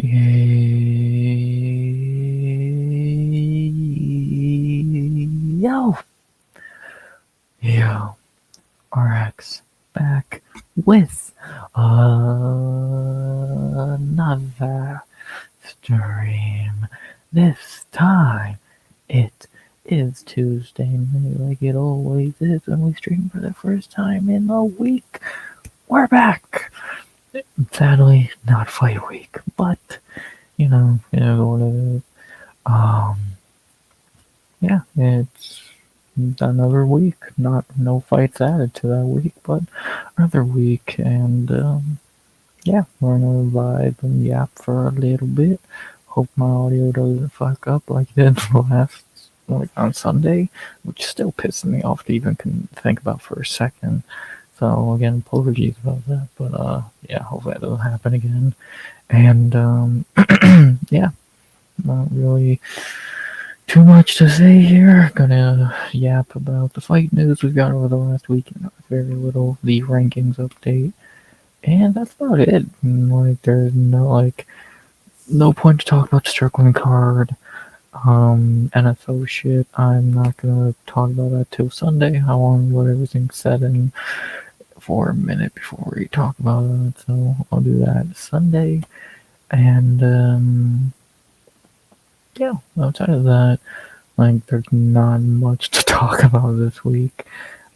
Yo, yo, RX back with another stream. This time it is Tuesday night, like it always is, and we stream for the first time in a week. We're back. Sadly, not fight week, but you know what it is. Yeah, it's another week. No fights added to that week, but another week, and yeah, we're gonna vibe and yap for a little bit. Hope my audio doesn't fuck up like it did on Sunday, which still pisses me off to even think about for a second. So again, apologies about that, but yeah, hopefully that doesn't happen again. And yeah, not really too much to say here. Gonna yap about the fight news we've got over the last week, and very little the rankings update, and that's about it. Like, there's no point to talk about Strickland card, NFL shit. I'm not gonna talk about that till Sunday. I want to let everything set in for a minute before we talk about it, so I'll do that Sunday, and yeah, outside of that, like, there's not much to talk about this week.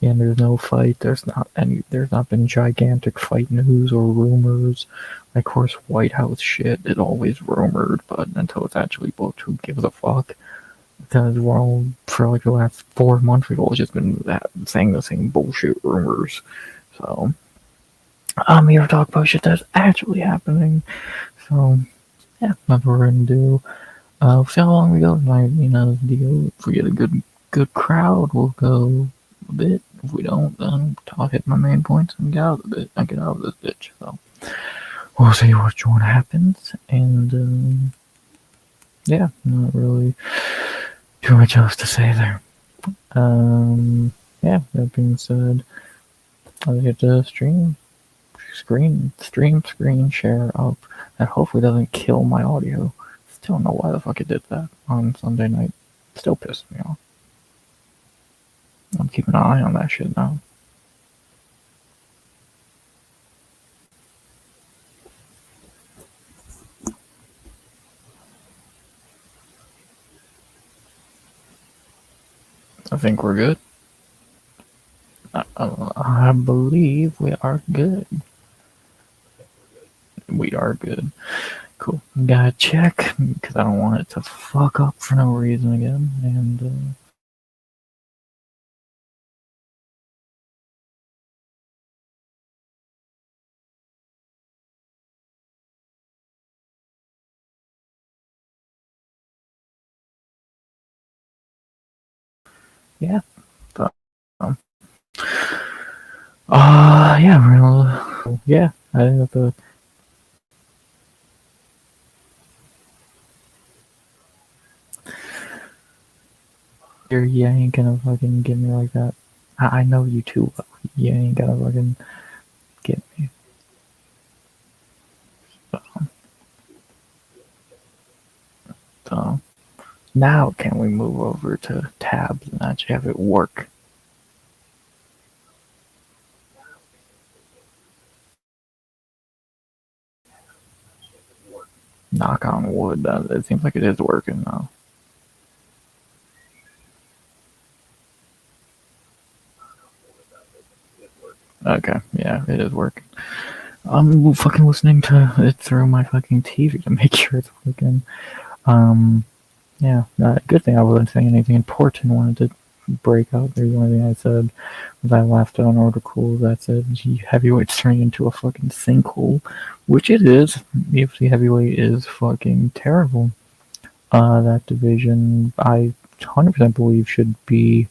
And there's no fight. There's not been gigantic fight news or rumors. Of course, White House shit is always rumored, but until it's actually booked, who gives a fuck? Because for like the last 4 months, we've all just been saying the same bullshit rumors. So, I'm here to talk about shit that's actually happening. So, yeah, that's what we're gonna do. We'll see how long we go. If we get a good crowd, we'll go a bit. If we don't, then I'll hit my main points and get out of this bitch. So we'll see which one happens. And yeah, not really too much else to say there. Yeah, that being said, I'll get the screen share up. That hopefully doesn't kill my audio. Still don't know why the fuck it did that on Sunday night. Still pissed me off. I'm keeping an eye on that shit now. I think we're good. I believe we are good. We are good. Cool. Gotta check, because I don't want it to fuck up for no reason again. And yeah. But, yeah, yeah, I think that you ain't gonna fucking get me like that. I know you too well. You ain't gonna fucking get me. So now can we move over to tabs and actually have it work? Knock on wood. It seems like it is working now. Okay, yeah, it is working. I'm fucking listening to it through my fucking TV to make sure it's working. Yeah, good thing I wasn't saying anything important. Wanted to break out there. The only thing I said was I laughed at an article that said heavyweight's turning into a fucking sinkhole, which it is. UFC heavyweight is fucking terrible. That division, I 100% believe, should be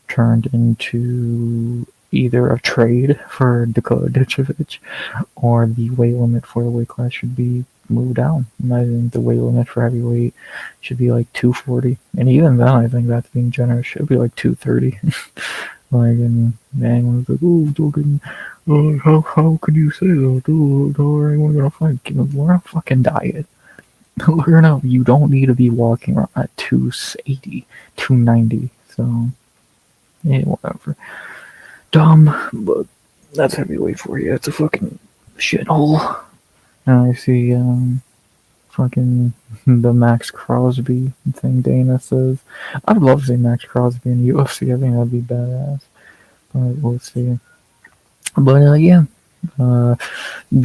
turned into either a trade for Dakota Ditchovich, or the weight limit for the weight class should be moved down. And I think the weight limit for heavyweight should be like 240, and even then, I think that's being generous. Should be like 230. Like, and man was like, "Oh, fucking, how could you say that? Oh, how are anyone gonna fight? We're on a fucking diet." Learn up. You don't need to be walking around at 280, 290. So, yeah, whatever. Dumb, but that's heavyweight for you. It's a fucking shithole. And I see, fucking the Max Crosby thing Dana says. I'd love to see Max Crosby in UFC. I think that'd be badass. But we'll see. But, yeah. Uh,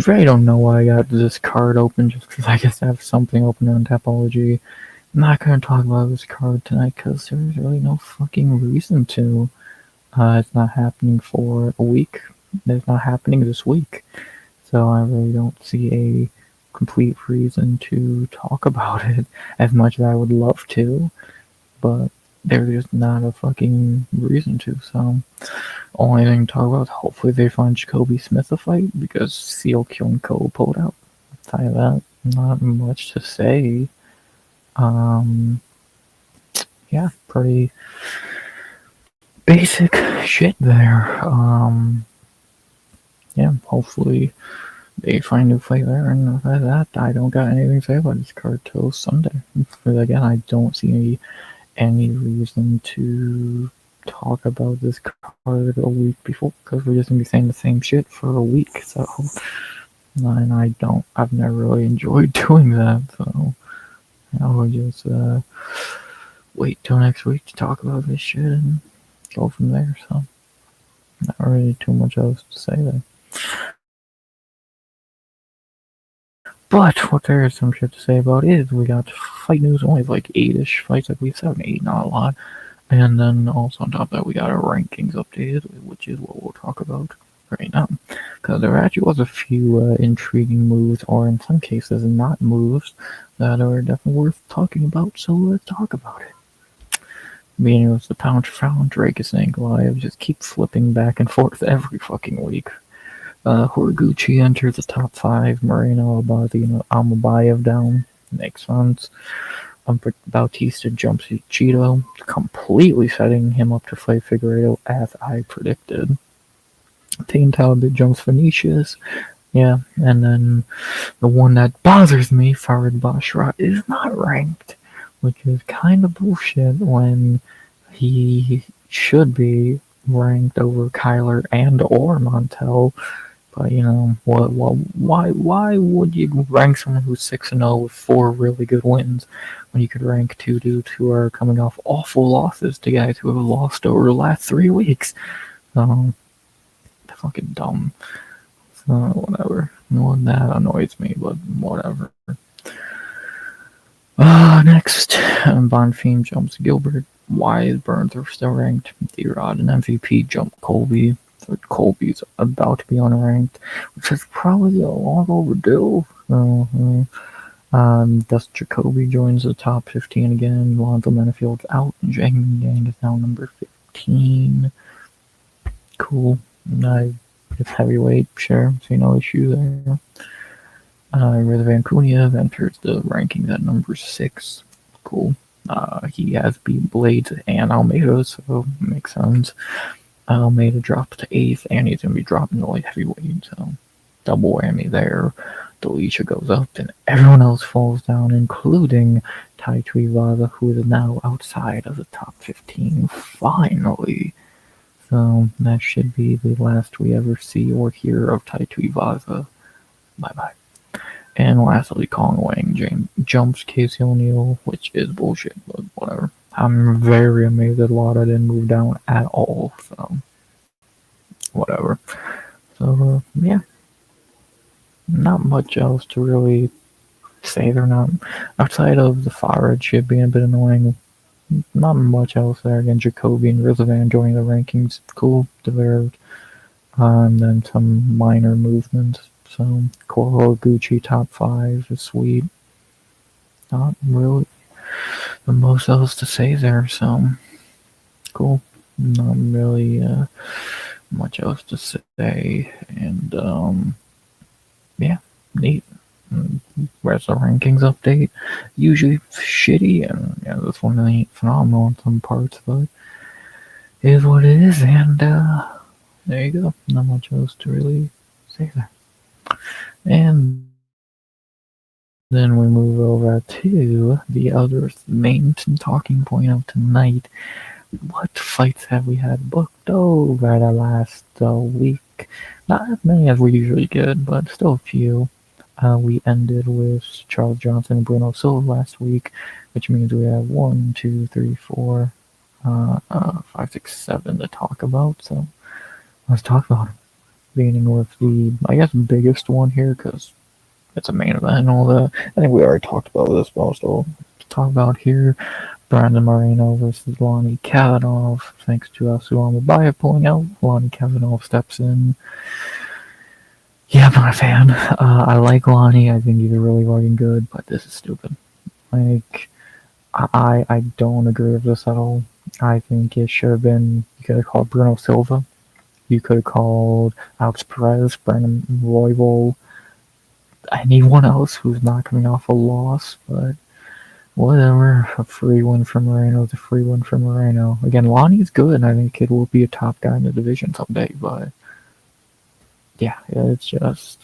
I don't know why I got this card open just because I guess I have something open on Tapology. I'm not gonna talk about this card tonight because there's really no fucking reason to. It's not happening for a week. It's not happening this week. So I really don't see a complete reason to talk about it as much as I would love to, but there's just not a fucking reason to. So only thing to talk about is hopefully they find Jacoby Smith a fight because Seal Kyung Ko pulled out. I'll tell you that. Not much to say. Yeah, pretty basic shit there. Yeah, hopefully they find a fight there, and after that, I don't got anything to say about this card till Sunday. But again, I don't see any reason to talk about this card a week before, because we're just gonna be saying the same shit for a week. So, and I've never really enjoyed doing that. So, we'll just wait till next week to talk about this shit and go from there. So, not really too much else to say there. But what there is some shit to say about is we got fight news, only like 8-ish fights, I believe 7, 8, not a lot. And then also on top of that, we got our rankings updated, which is what we'll talk about right now. Because there actually was a few intriguing moves, or in some cases not moves, that are definitely worth talking about, so let's talk about it. Beginning with the pound for pound, Drake is saying Goliath just keep flipping back and forth every fucking week. Horiguchi enters the top 5. Moreno Almabayev down. Makes sense. Bautista jumps Cheeto, completely setting him up to fight Figueiredo as I predicted. Tain Talbot jumps Vinicius. Yeah, and then the one that bothers me, Farid Basharat, is not ranked, which is kind of bullshit when he should be ranked over Kyler and or Montel. But why would you rank someone who's 6-0 with 4 really good wins when you could rank 2 dudes who are coming off awful losses to guys who have lost over the last 3 weeks? Fucking dumb. So whatever. Well, that annoys me, but whatever. Next, Bonfim jumps Gilbert. Wise Burns are still ranked. D-Rod and MVP jump Colby. So Colby's about to be unranked, which is probably a lot overdue. Thus Jacoby joins the top 15 again. Lonzo Menifield's out. And Jang Yang is now number 15. Cool. It's heavyweight, sure. See no issue there. Rizvan Kunyev enters the rankings at number 6. Cool. He has beat Blades and Almeida, so makes sense. Almeida dropped to 8th, and he's going to be dropping to light heavyweight, so double whammy there. Delisha goes up, and everyone else falls down, including Tai Tuivasa, who is now outside of the top 15, finally. So that should be the last we ever see or hear of Tai Tuivasa. Bye-bye. And lastly, Kong Wang jumps Casey O'Neill, which is bullshit, but whatever. I'm very amazed that Lada didn't move down at all, so whatever. So, yeah. Not much else to really say. They're not, outside of the Farad shit being a bit annoying, not much else there. Again, Jacoby and Rizvan joining the rankings, cool, deserved. And then some minor movements. So, Koro Gucci top 5 is sweet. Not really the most else to say there, so cool. Not really much else to say, and yeah, neat. Where's the rankings update? Usually shitty, and yeah, this one ain't phenomenal in some parts, but it is what it is, and there you go. Not much else to really say there. And Then we move over to the other main talking point of tonight. What fights have we had booked over the last week? Not as many as we usually get, but still a few. We ended with Charles Johnson and Bruno Silva last week, which means we have 1, 2, 3, 4, 5, 6, 7 to talk about. So let's talk about it. Beginning with the, I guess, biggest one here, because it's a main event and all that. I think we already talked about this, but I'll still talk about here. Brandon Moreno versus Lonnie Kavanagh. Thanks to Asuama Baya pulling out, Lonnie Kavanagh steps in. Yeah, I'm not a fan. I like Lonnie. I think he's really fucking good, but this is stupid. Like, I don't agree with this at all. I think it should have been, you could have called Bruno Silva. You could have called Alex Perez, Brandon Royval, anyone else who's not coming off a loss, but whatever. A free win for Moreno is a free win for Moreno. Again, Lonnie's good, and I think Kid will be a top guy in the division someday, but yeah, it's just,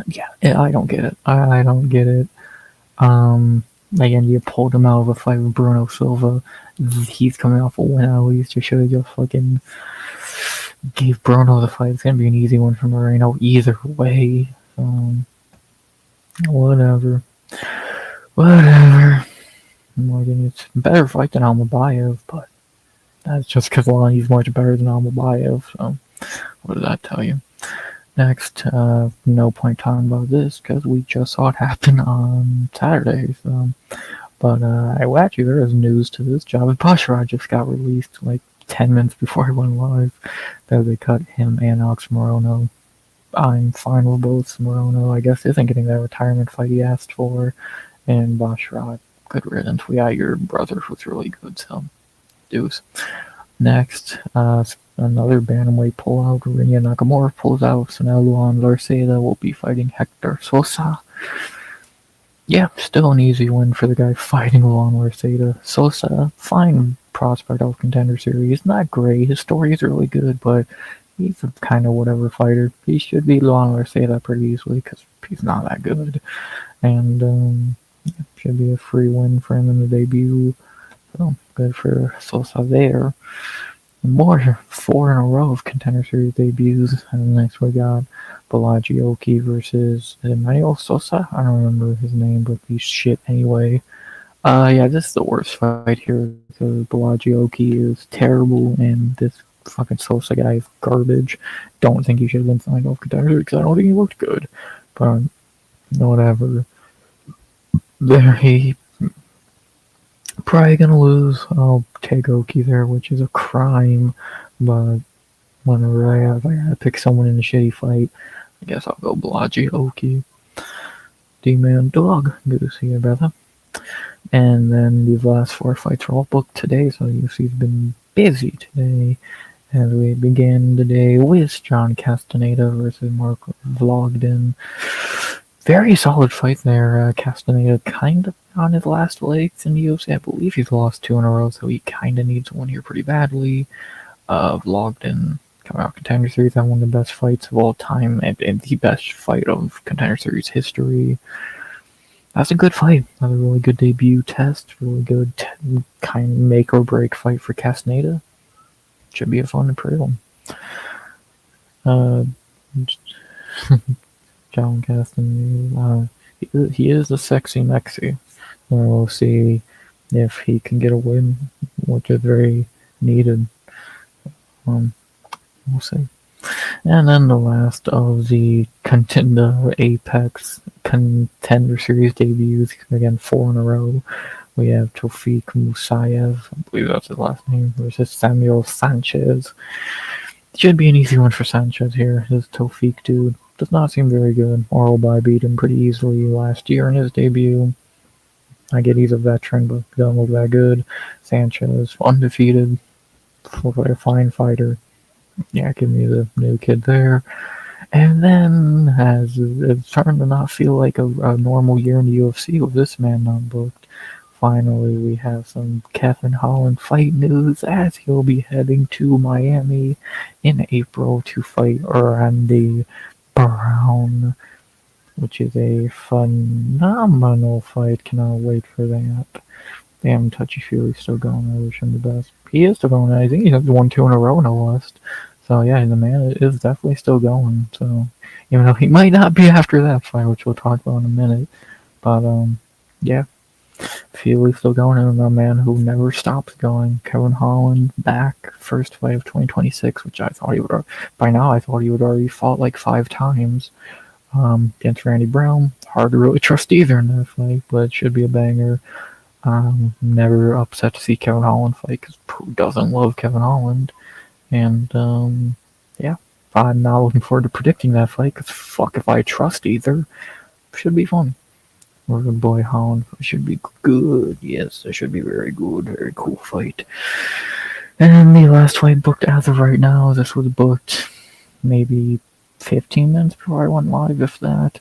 yeah, I don't get it. I don't get it. Again, you pulled him out of a fight with Bruno Silva. He's coming off a win at least. You should have just fucking gave Bruno the fight. It's gonna be an easy one for Moreno either way. Whatever. Whatever. Like, it's a better fight than Almabayev, but that's just because Lonnie's much better than Almabayev, so what does that tell you? Next, no point talking about this because we just saw it happen on Saturday. So. But actually, there is news to this. Javid Basharat just got released like 10 minutes before he went live. That they cut him and Alex Morono. I'm fine with both. Morono, I guess, isn't getting that retirement fight he asked for. And Basharat, good riddance. We got your brother who's really good, so deuce. Next, another bantamweight pullout. Rinya Nakamura pulls out, so now Luan Larceda will be fighting Hector Sosa. Yeah, still an easy win for the guy fighting Luan Larceda. Sosa, fine prospect of Contender Series. Not great. His story is really good, but he's a kind of whatever fighter. He should beat Luan Larceda pretty easily because he's not that good. And should be a free win for him in the debut. So good for Sosa there. More 4 in a row of Contender Series debuts. And next we got Balaji Oki versus Emmanuel Sosa. I don't remember his name, but he's shit anyway. Yeah, this is the worst fight here because Balaji Oki is terrible and this fucking Sosa guy is garbage. Don't think he should have been signed off Contender Series because I don't think he looked good. But whatever. There he probably gonna lose. I'll take Oki there, which is a crime, but whenever if I gotta pick someone in a shitty fight, I guess I'll go Balaji Oki. D-Man Dog, good to see you, brother. And then these last 4 fights are all booked today, so UFC's been busy today. As we begin the day with John Castaneda versus Mark Vlogden. Very solid fight there. Castaneda kind of on his last legs in the UFC. I believe he's lost 2 in a row, so he kind of needs one here pretty badly. Vlogden coming out Contender Series, had one of the best fights of all time, and the best fight of Contender Series history. That's a good fight. Another really good debut test. Really good kind of make or break fight for Castaneda. Should be a fun and pretty one. John Castaneda. He is a sexy Mexi. We'll see if he can get a win, which is very needed. We'll see. And then the last of the Contender Apex Contender Series debuts, again 4 in a row. We have Tofik Musayev, I believe that's his last name, versus Samuel Sanchez. It should be an easy one for Sanchez here. This Tofik dude does not seem very good. Oralby beat him pretty easily last year in his debut. I get he's a veteran, but doesn't look that good. Sanchez, undefeated, a fine fighter. Yeah, give me the new kid there. And then, as it's starting to not feel like a normal year in the UFC with this man not booked, finally we have some Kevin Holland fight news as he'll be heading to Miami in April to fight Randy Brown. which is a phenomenal fight. Cannot wait for that. Damn, Touchy Fury's still going. I wish him the best. He is still going. I think he has won two in a row in the West. So yeah, the man is definitely still going. So even though he might not be after that fight, which we'll talk about in a minute, but yeah, Fury's still going, and a man who never stops going. Kevin Holland back, first fight of 2026, which I thought he would. By now, I thought he would already fought like 5 times. Against Randy Brown, hard to really trust either in that fight, but it should be a banger. Never upset to see Kevin Holland fight because who doesn't love Kevin Holland? And yeah, I'm not looking forward to predicting that fight because fuck if I trust either. Should be fun. Or the boy Holland should be good. Yes, it should be very good, very cool fight. And the last fight booked as of right now, this was booked maybe 15 minutes before I went live, if that.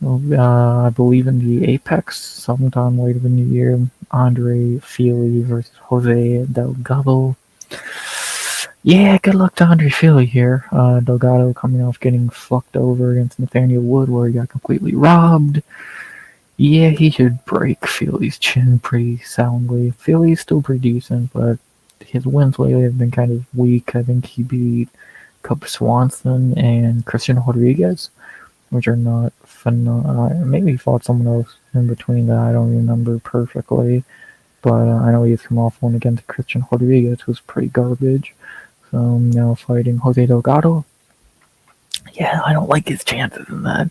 I believe in the Apex sometime later in the year. Andre Fili versus Jose Delgado. Yeah, good luck to Andre Fili here. Delgado coming off getting fucked over against Nathaniel Wood, where he got completely robbed. Yeah, he should break Fili's chin pretty soundly. Fili's still pretty decent, but his wins lately have been kind of weak. I think he beat Cub Swanson and Christian Rodriguez, which are not phenomenal. Maybe he fought someone else in between that I don't remember perfectly, but I know he has come off one against Christian Rodriguez, who's pretty garbage. So now fighting Jose Delgado. Yeah, I don't like his chances in that.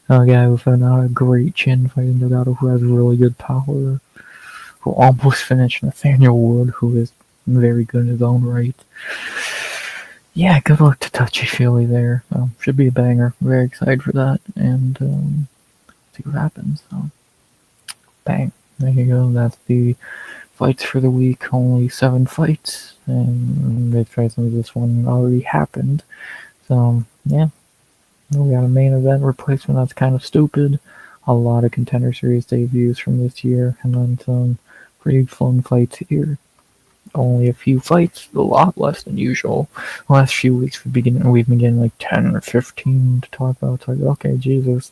A guy with not a great chin fighting Delgado, who has really good power, who almost finished Nathaniel Wood, who is very good in his own right. Yeah, good luck to Touchy Feely there. Should be a banger. Very excited for that, and see what happens. So, bang. There you go. That's the fights for the week. Only 7 fights, and they tried some of this one already happened. So, yeah. We got a main event replacement that's kind of stupid. A lot of Contender Series debuts from this year, and then some pretty fun fights here. Only a few fights, a lot less than usual. The last few weeks we've been getting like 10 or 15 to talk about. It's like, okay, Jesus.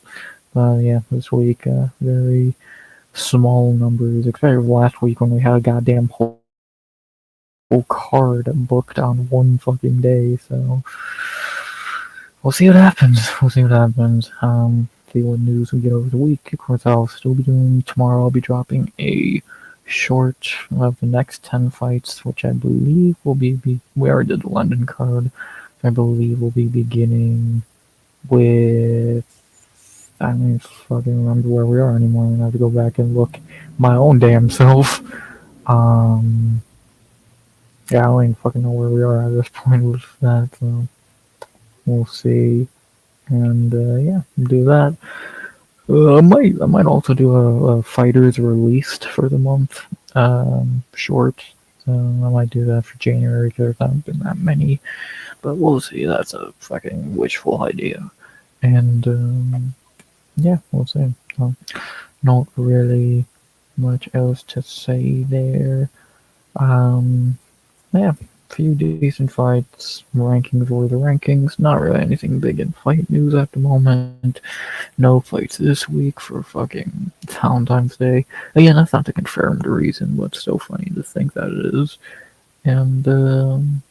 Yeah, this week, very small numbers, except last week when we had a goddamn whole card booked on one fucking day, so we'll see what happens. See what news we get over the week. Of course, I'll still be doing tomorrow. I'll be dropping a short of the next 10 fights, which I believe will be we already did the London card. I believe we'll be beginning with. I don't even fucking remember where we are anymore. I'm gonna have to go back and look my own damn self. Yeah, I don't even fucking know where we are at this point with that. So we'll see, and yeah, do that. I might also do a fighters released for the month, short. So I might do that for January because there haven't been that many, but we'll see. That's a fucking wishful idea, and yeah, we'll see. So, not really much else to say there. Yeah, few decent fights. Rankings were the rankings. Not really anything big in fight news at the moment. No fights this week for fucking Valentine's Day. Again, that's not to confirm the reason, but still funny to think that it is. And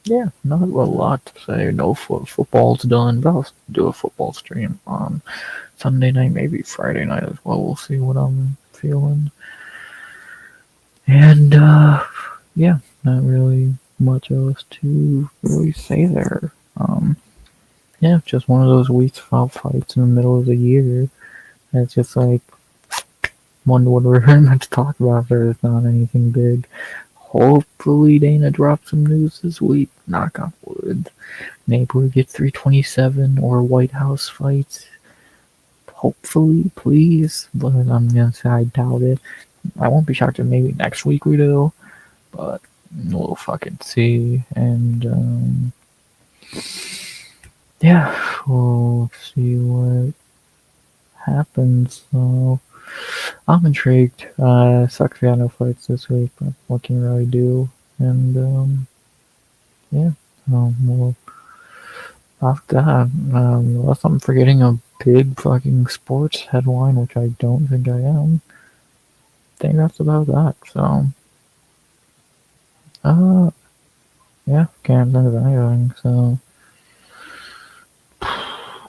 yeah, not a lot to say. No football's done, but I'll do a football stream on Sunday night, maybe Friday night as well. We'll see what I'm feeling. And yeah, not really much else to really say there. Yeah, just one of those weeks of fights in the middle of the year. It's just like, wonder what we're meant to talk about if there's not anything big. Hopefully Dana drops some news this week. Knock on wood. Maybe we get 327 or White House fights. Hopefully, please. But I'm gonna say I doubt it. I won't be shocked if maybe next week we do. But we'll fucking see. And yeah, we'll see what happens. So I'm intrigued. Sucks we got no fights this week, but what can you really do? And yeah, well, after that, unless I'm forgetting a big fucking sports headline, which I don't think I am. I think that's about that. So, uh, yeah, can't think of anything. So,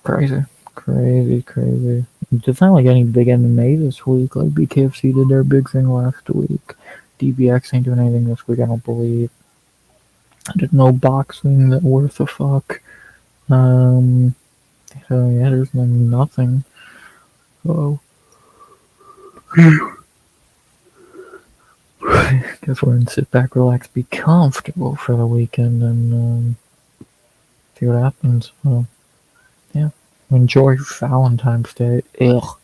crazy, crazy, crazy. It's not like any big MMA this week. Like BKFC did their big thing last week. DBX ain't doing anything this week, I don't believe. There's no boxing that worth a fuck. Um, so yeah, there's nothing. So, guess we're gonna sit back, relax, be comfortable for the weekend, and see what happens. So, yeah, enjoy Valentine's Day. Ugh,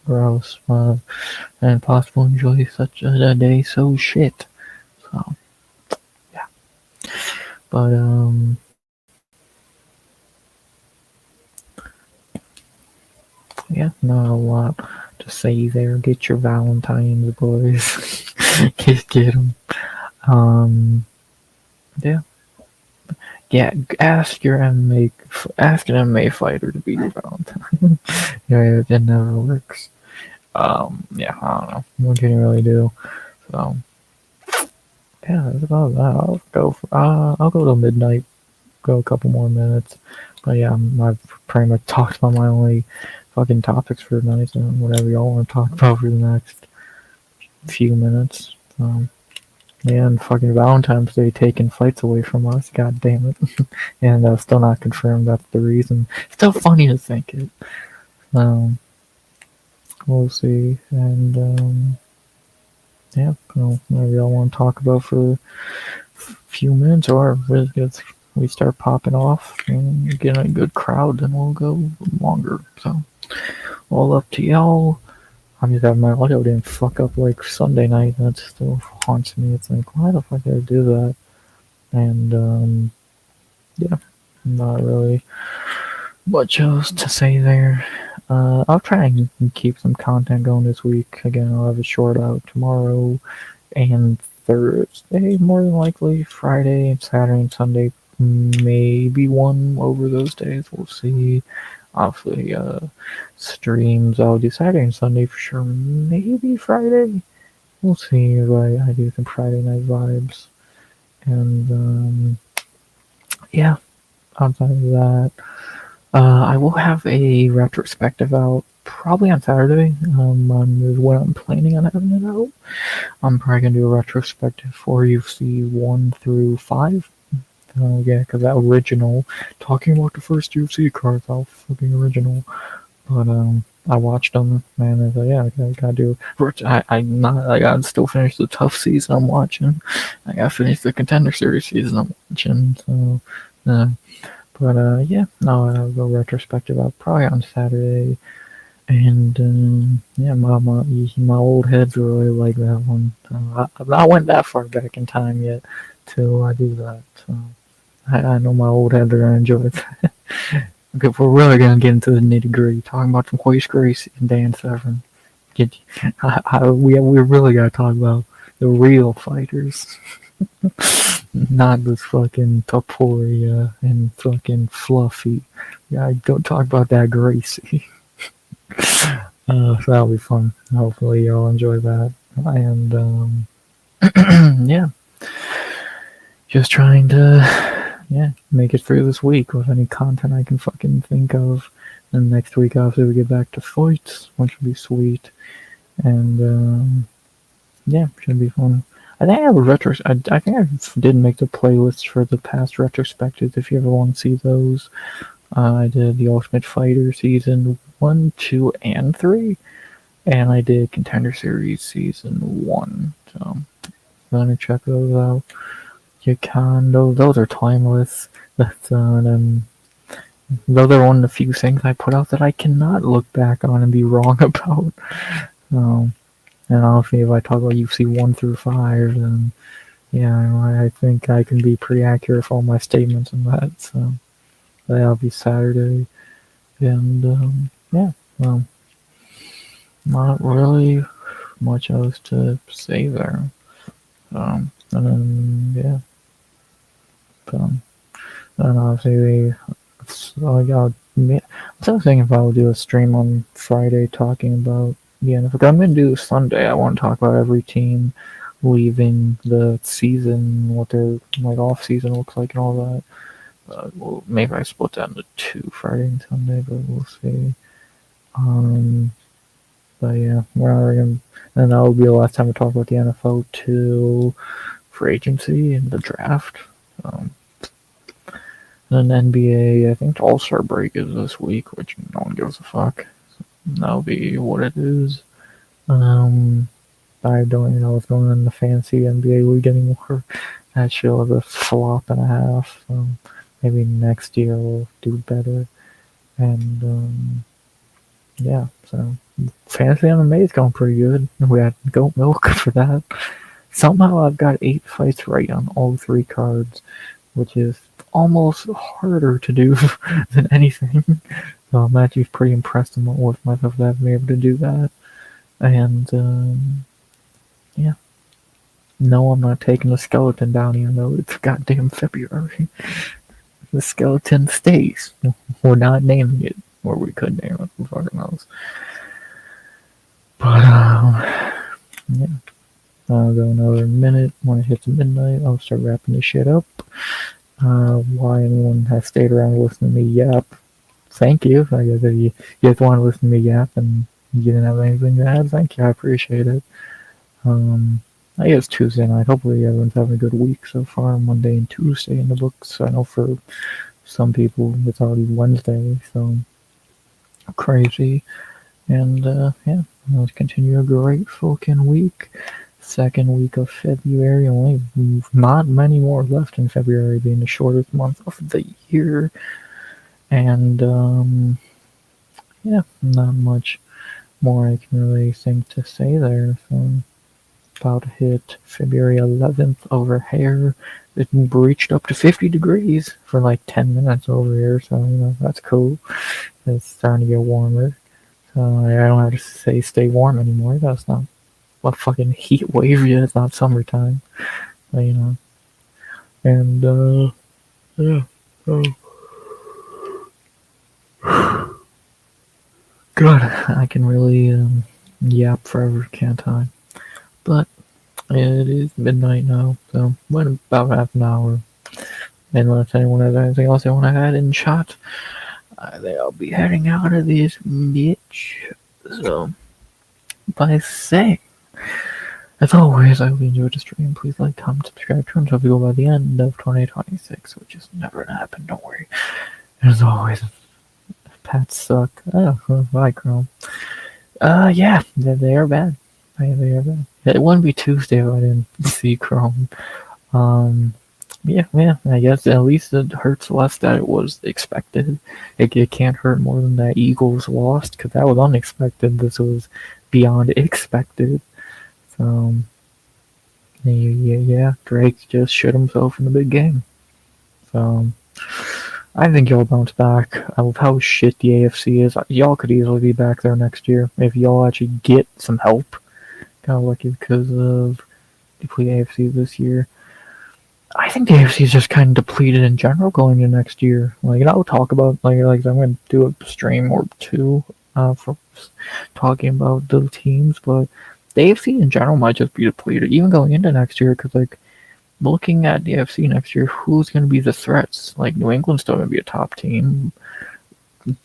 gross. And possible enjoy such a day so shit. So, yeah. But, yeah, not a lot to say there. Get your Valentine's, boys. Get them. Um, yeah. Yeah, ask an MMA fighter to be your Valentine. Yeah, it never works. Yeah, I don't know. What can you really do? So, yeah, that's about that. I'll go till midnight. Go a couple more minutes. But yeah, I've pretty much talked about my only fucking topics for tonight. So whatever y'all want to talk about for the next few minutes. Yeah, and fucking Valentine's Day taking fights away from us. God damn it. And still not confirmed that's the reason. Still funny to think it. Um, we'll see. And yeah, whatever y'all want to talk about for a few minutes, or we start popping off and get a good crowd, then we'll go longer. So, all up to y'all. I'm just having my audio didn't fuck up like Sunday night. That still haunts me. It's like, why the fuck did I do that? And yeah, not really much else to say there. I'll try and keep some content going this week. Again, I'll have a short out tomorrow and Thursday, more than likely. Friday and Saturday and Sunday, maybe one over those days. We'll see. Obviously, streams I'll do Saturday and Sunday for sure. Maybe Friday. We'll see if I do some Friday night vibes. And yeah, outside of that, I will have a retrospective out probably on Saturday. On when I'm planning on having it out. I'm probably gonna do a retrospective for UFC 1 through 5. Yeah, because that original, talking about the first UFC cards, how fucking original. But I watched them, man. I was like, yeah, I gotta do. I gotta still finish the tough season I'm watching. I gotta finish the contender series season I'm watching. So, uh, but yeah, no, I'll go retrospective out probably on Saturday. And yeah, my old heads really like that one. I went that far back in time yet till I do that. So I know my old heads are gonna enjoy it. Okay, we're really gonna get into the nitty gritty, talking about some Royce Gracie and Dan Severn. We really gotta talk about the real fighters, not this fucking Taporia and fucking Fluffy. Yeah, don't talk about that Gracie. So that'll be fun. Hopefully y'all enjoy that. And yeah, just trying to make it through this week with any content I can fucking think of. And next week after we get back to fights, which will be sweet. And yeah, should be fun. I think I have a I think I did make the playlist for the past retrospectives if you ever want to see those. I did the Ultimate Fighter season 1, 2, and 3. And I did Contender Series season 1. So if you want to check those out, you can. Those are timeless. That's those are one of the few things I put out that I cannot look back on and be wrong about. And honestly, if I talk about UFC 1 through 5, then yeah, I think I can be pretty accurate for all my statements on that. So that'll be Saturday. And yeah, well, not really much else to say there. And then yeah, and obviously I got Yeah, I was thinking if I would do a stream on Friday talking about the NFL. I'm gonna do Sunday. I want to talk about every team leaving the season, what their like off season looks like, and all that. Well, maybe I split that into two, Friday and Sunday, but we'll see. Um, but yeah, we're not gonna, and that will be the last time we talk about the NFL till free agency and the draft. Um, and then NBA, I think the All-Star break is this week, which no one gives a fuck. That'll be what it is. Um, I don't even know what's going on in the fancy NBA league anymore. That shit was a flop and a half. So maybe next year we'll do better. And yeah, so fantasy MMA is going pretty good. We had goat milk for that. Somehow I've got 8 fights right on all 3 cards, which is almost harder to do than anything. So I'm actually pretty impressed with myself that I've been able to do that. And yeah. No, I'm not taking the skeleton down even though it's goddamn February. The skeleton stays. We're not naming it. Or we could name it, who fucking knows. But yeah. I'll go another minute. When it hits midnight, I'll start wrapping this shit up. Why anyone has stayed around listening to me yap, thank you. I guess if you guys want to listen to me yap and you didn't have anything to add, thank you. I appreciate it. I guess Tuesday night. Hopefully everyone's having a good week so far. Monday and Tuesday in the books. I know for some people it's already Wednesday, so crazy. And yeah, let's continue a great fucking week. Second week of February. Only not many more left in February, being the shortest month of the year. And yeah, not much more I can really think to say there. So about to hit February 11th over here. It reached up to 50 degrees for like 10 minutes over here, so you know that's cool. It's starting to get warmer. So I don't have to say stay warm anymore. That's not a fucking heat wave yet. It's not summertime. But, you know. And yeah. God, I can really yap forever, can't I? But it is midnight now, so went about half an hour. Unless anyone has anything else they want to add in chat, I think I'll be heading out of this bitch. So, by saying, as always, I hope you enjoyed the stream. Please like, comment, subscribe, turn so people by the end of 2026, which is never gonna happen, don't worry. And as always, pats suck. Oh, bye, Chrome. Yeah, they are bad. They are bad. It wouldn't be Tuesday if I didn't see Chrome. Yeah, I guess at least it hurts less that it was expected. It can't hurt more than that Eagles lost, because that was unexpected. This was beyond expected. So, yeah, Drake just shit himself in the big game. So, I think y'all bounce back. Of how shit the AFC is, y'all could easily be back there next year if y'all actually get some help. Kind of lucky because of depleted AFC this year. I think the AFC is just kind of depleted in general going into next year. Like, and I'll talk about like I'm going to do a stream or two for talking about the teams, but the AFC in general might just be depleted even going into next year because like looking at the AFC next year, who's going to be the threats? Like New England's still going to be a top team.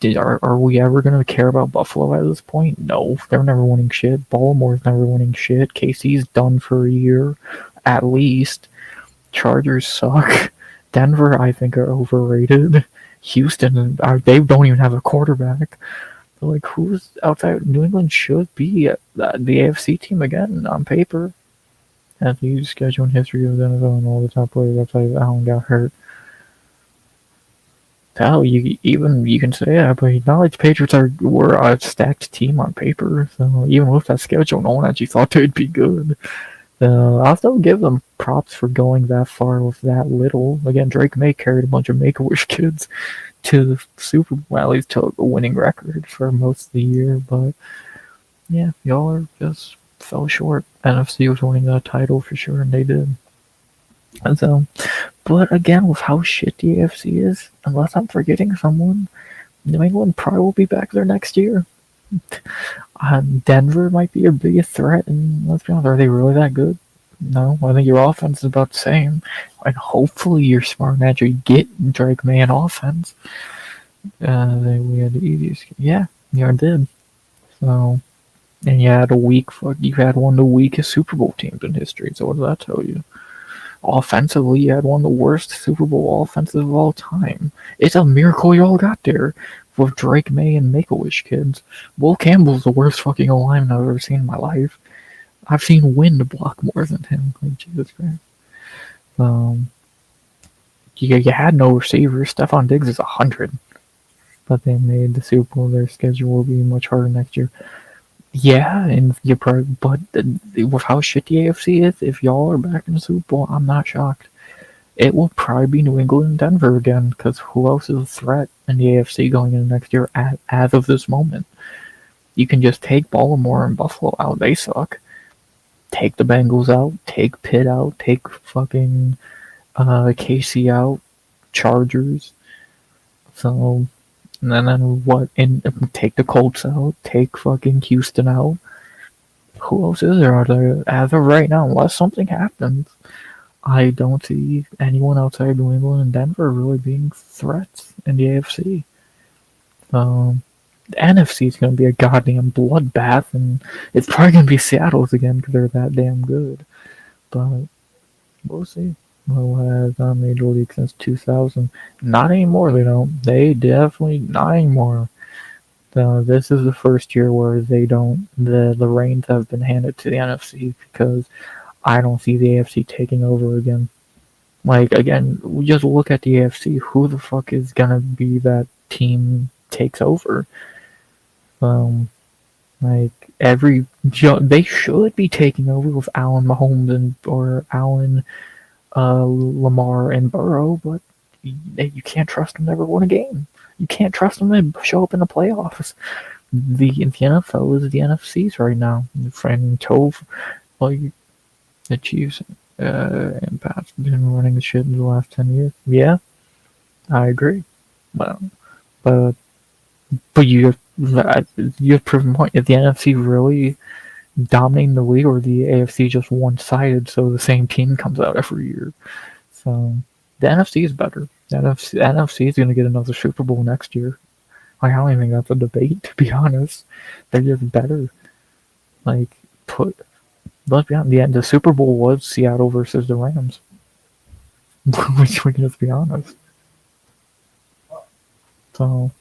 Are we ever going to care about Buffalo at this point? No, they're never winning shit. Baltimore's never winning shit. KC's done for a year, at least. Chargers suck. Denver, I think, are overrated. Houston, they don't even have a quarterback. So, like, who's outside? New England should be the AFC team again on paper. As you scheduling history of the NFL and all the top players outside of Allen got hurt. Hell, you can say that, but not like the Patriots were a stacked team on paper. So even with that schedule, no one actually thought they'd be good. I'll still give them props for going that far with that little. Again, Drake May carried a bunch of Make-A-Wish kids to the Super Bowl, at least to a winning record for most of the year. But yeah, y'all are just fell short. NFC was winning that title for sure, and they did. And so, but again, with how shit the AFC is, unless I'm forgetting someone, New England probably will be back there next year. Denver might be your biggest threat, and let's be honest, are they really that good? No, I think your offense is about the same. And hopefully you're smart and actually get Drake May an offense. We had the easiest. Yeah, you did. So, and you had one of the weakest Super Bowl teams in history. So what does that tell you? Offensively, you had one of the worst Super Bowl offenses of all time. It's a miracle you all got there with Drake May and Make-A-Wish kids. Will Campbell's the worst fucking lineman I've ever seen in my life. I've seen wind block more than him. Like, Jesus Christ. Um, you had no receivers. Stephon Diggs is 100. But they made the Super Bowl. Their schedule will be much harder next year. Yeah, and you probably, but with how shit the AFC is, if y'all are back in the Super Bowl, I'm not shocked. It will probably be New England and Denver again, because who else is a threat in the AFC going into next year as of this moment? You can just take Baltimore and Buffalo out. They suck. Take the Bengals out. Take Pitt out. Take fucking KC out. Chargers. So, and then what? And take the Colts out. Take fucking Houston out. Who else is there out there as of right now? Unless something happens, I don't see anyone outside New England and Denver really being threats in the AFC. The NFC is going to be a goddamn bloodbath, and it's probably going to be Seattle's again because they're that damn good. But we'll see. Who has Major League since 2000? Not anymore, they don't. They definitely not anymore. This is the first year where they don't. The reins have been handed to the NFC because I don't see the AFC taking over again. Like, again, we just look at the AFC. Who the fuck is gonna be that team takes over? Like, they should be taking over with Allen Mahomes or Allen Lamar and Burrow, but you can't trust them to ever win a game. You can't trust them to show up in the playoffs. The NFL is the NFC's right now. And Tove, like, the Chiefs and Pats been running the shit in the last 10 years. Yeah, I agree. But but you have proven point. Is the NFC really dominating the league, or the AFC just one-sided, so the same team comes out every year? So the NFC is better. The NFC is going to get another Super Bowl next year. Like, I don't even think that's a debate, to be honest. They're just better. Like, let's be honest, the Super Bowl was Seattle versus the Rams. Which we can just be honest. So,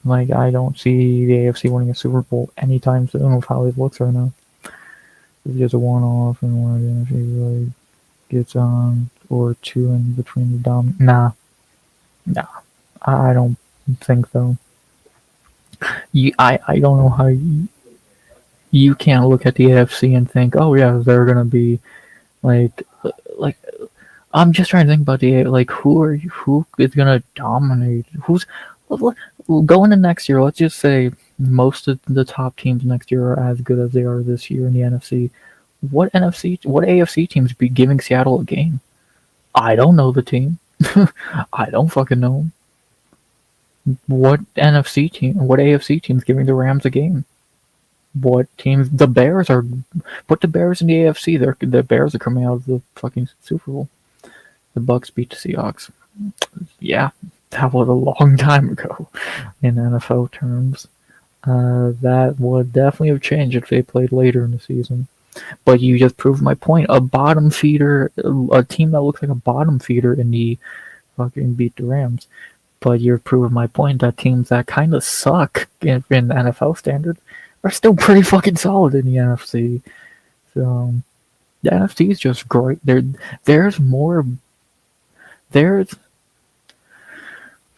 like, I don't see the AFC winning a Super Bowl anytime soon with how it looks right now. It's just a one-off, and one of the NFC really gets on, or two in between the Nah, I don't think so. I don't know how you can't look at the AFC and think, oh yeah, they're gonna be like I'm just trying to think about who is gonna dominate? Going into next year? Let's just say most of the top teams next year are as good as they are this year in the NFC. What AFC teams be giving Seattle a game? I don't know the team. I don't fucking know. What AFC team's giving the Rams a game? What teams? The Bears are. Put the Bears in the AFC. The Bears are coming out of the fucking Super Bowl. The Bucks beat the Seahawks. Yeah, that was a long time ago in NFL terms. That would definitely have changed if they played later in the season. But you just proved my point. A bottom feeder, a team that looks like a bottom feeder in the fucking beat the Rams. But you've proven my point that teams that kind of suck in NFL standards are still pretty fucking solid in the NFC. So the NFC is just great. There's more. There's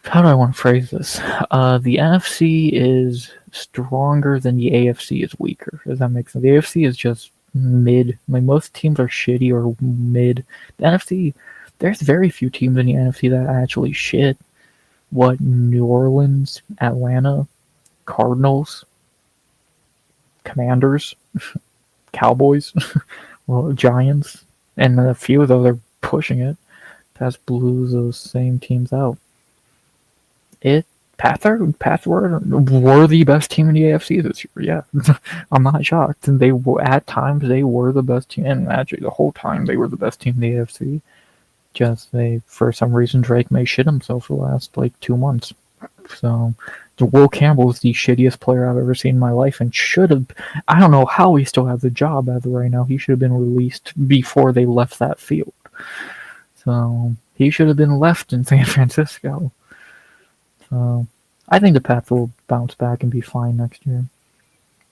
How do I want to phrase this? The NFC is stronger than the AFC is weaker. Does that make sense? The AFC is just mid. Like, most teams are shitty or mid. The NFC, there's very few teams in the NFC that are actually shit. What, New Orleans, Atlanta, Cardinals, Commanders, Cowboys, well, Giants, and a few of those are pushing it. Pats blew those same teams out. Pats were the best team in the AFC this year. Yeah, I'm not shocked. They were at times they were the best team, and actually the whole time they were the best team in the AFC. Just they for some reason Drake may shit himself the last like 2 months. So Will Campbell is the shittiest player I've ever seen in my life, and should have. I don't know how he still has a job as of right now. He should have been released before they left that field. So he should have been left in San Francisco. So I think the Pats will bounce back and be fine next year.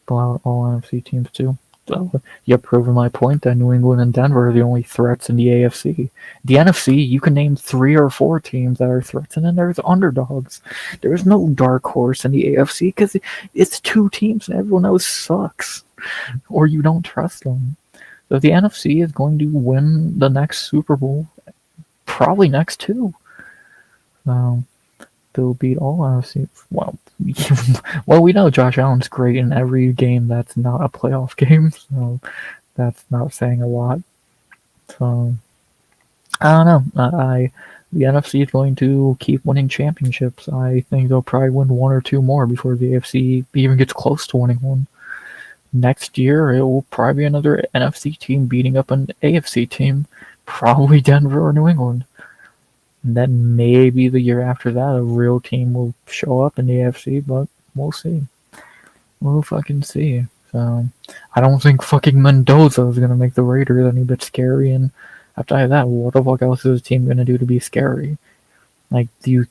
Blow out all NFC teams too. So you're proving my point that New England and Denver are the only threats in the AFC. The NFC, you can name 3 or 4 teams that are threats, and then there's underdogs. There's no dark horse in the AFC because it's 2 teams and everyone else sucks, or you don't trust them. So the NFC is going to win the next Super Bowl, probably next 2. So they'll beat all NFC. Well, we know Josh Allen's great in every game that's not a playoff game, so that's not saying a lot. So I don't know. The NFC is going to keep winning championships. I think they'll probably win 1 or 2 more before the AFC even gets close to winning one. Next year, it will probably be another NFC team beating up an AFC team, probably Denver or New England. And then maybe the year after that, a real team will show up in the AFC, but we'll see. We'll fucking see. So, I don't think fucking Mendoza is going to make the Raiders any bit scary, and after that, what the fuck else is the team going to do to be scary? Like, you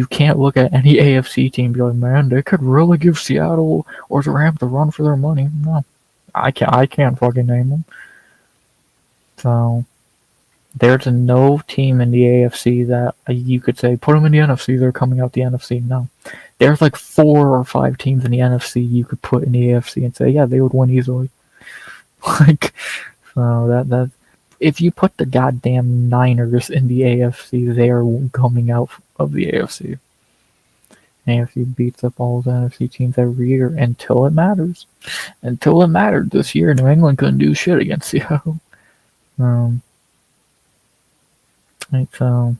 can't look at any AFC team and be like, man, they could really give Seattle or the Rams a run for their money. No. I can't fucking name them. So, there's no team in the AFC that you could say, put them in the NFC, they're coming out the NFC. No. There's like 4 or 5 teams in the NFC you could put in the AFC and say, yeah, they would win easily. Like, so that if you put the goddamn Niners in the AFC, they are coming out of the AFC. AFC beats up all the NFC teams every year until it matters. Until it mattered this year, New England couldn't do shit against Seattle. So,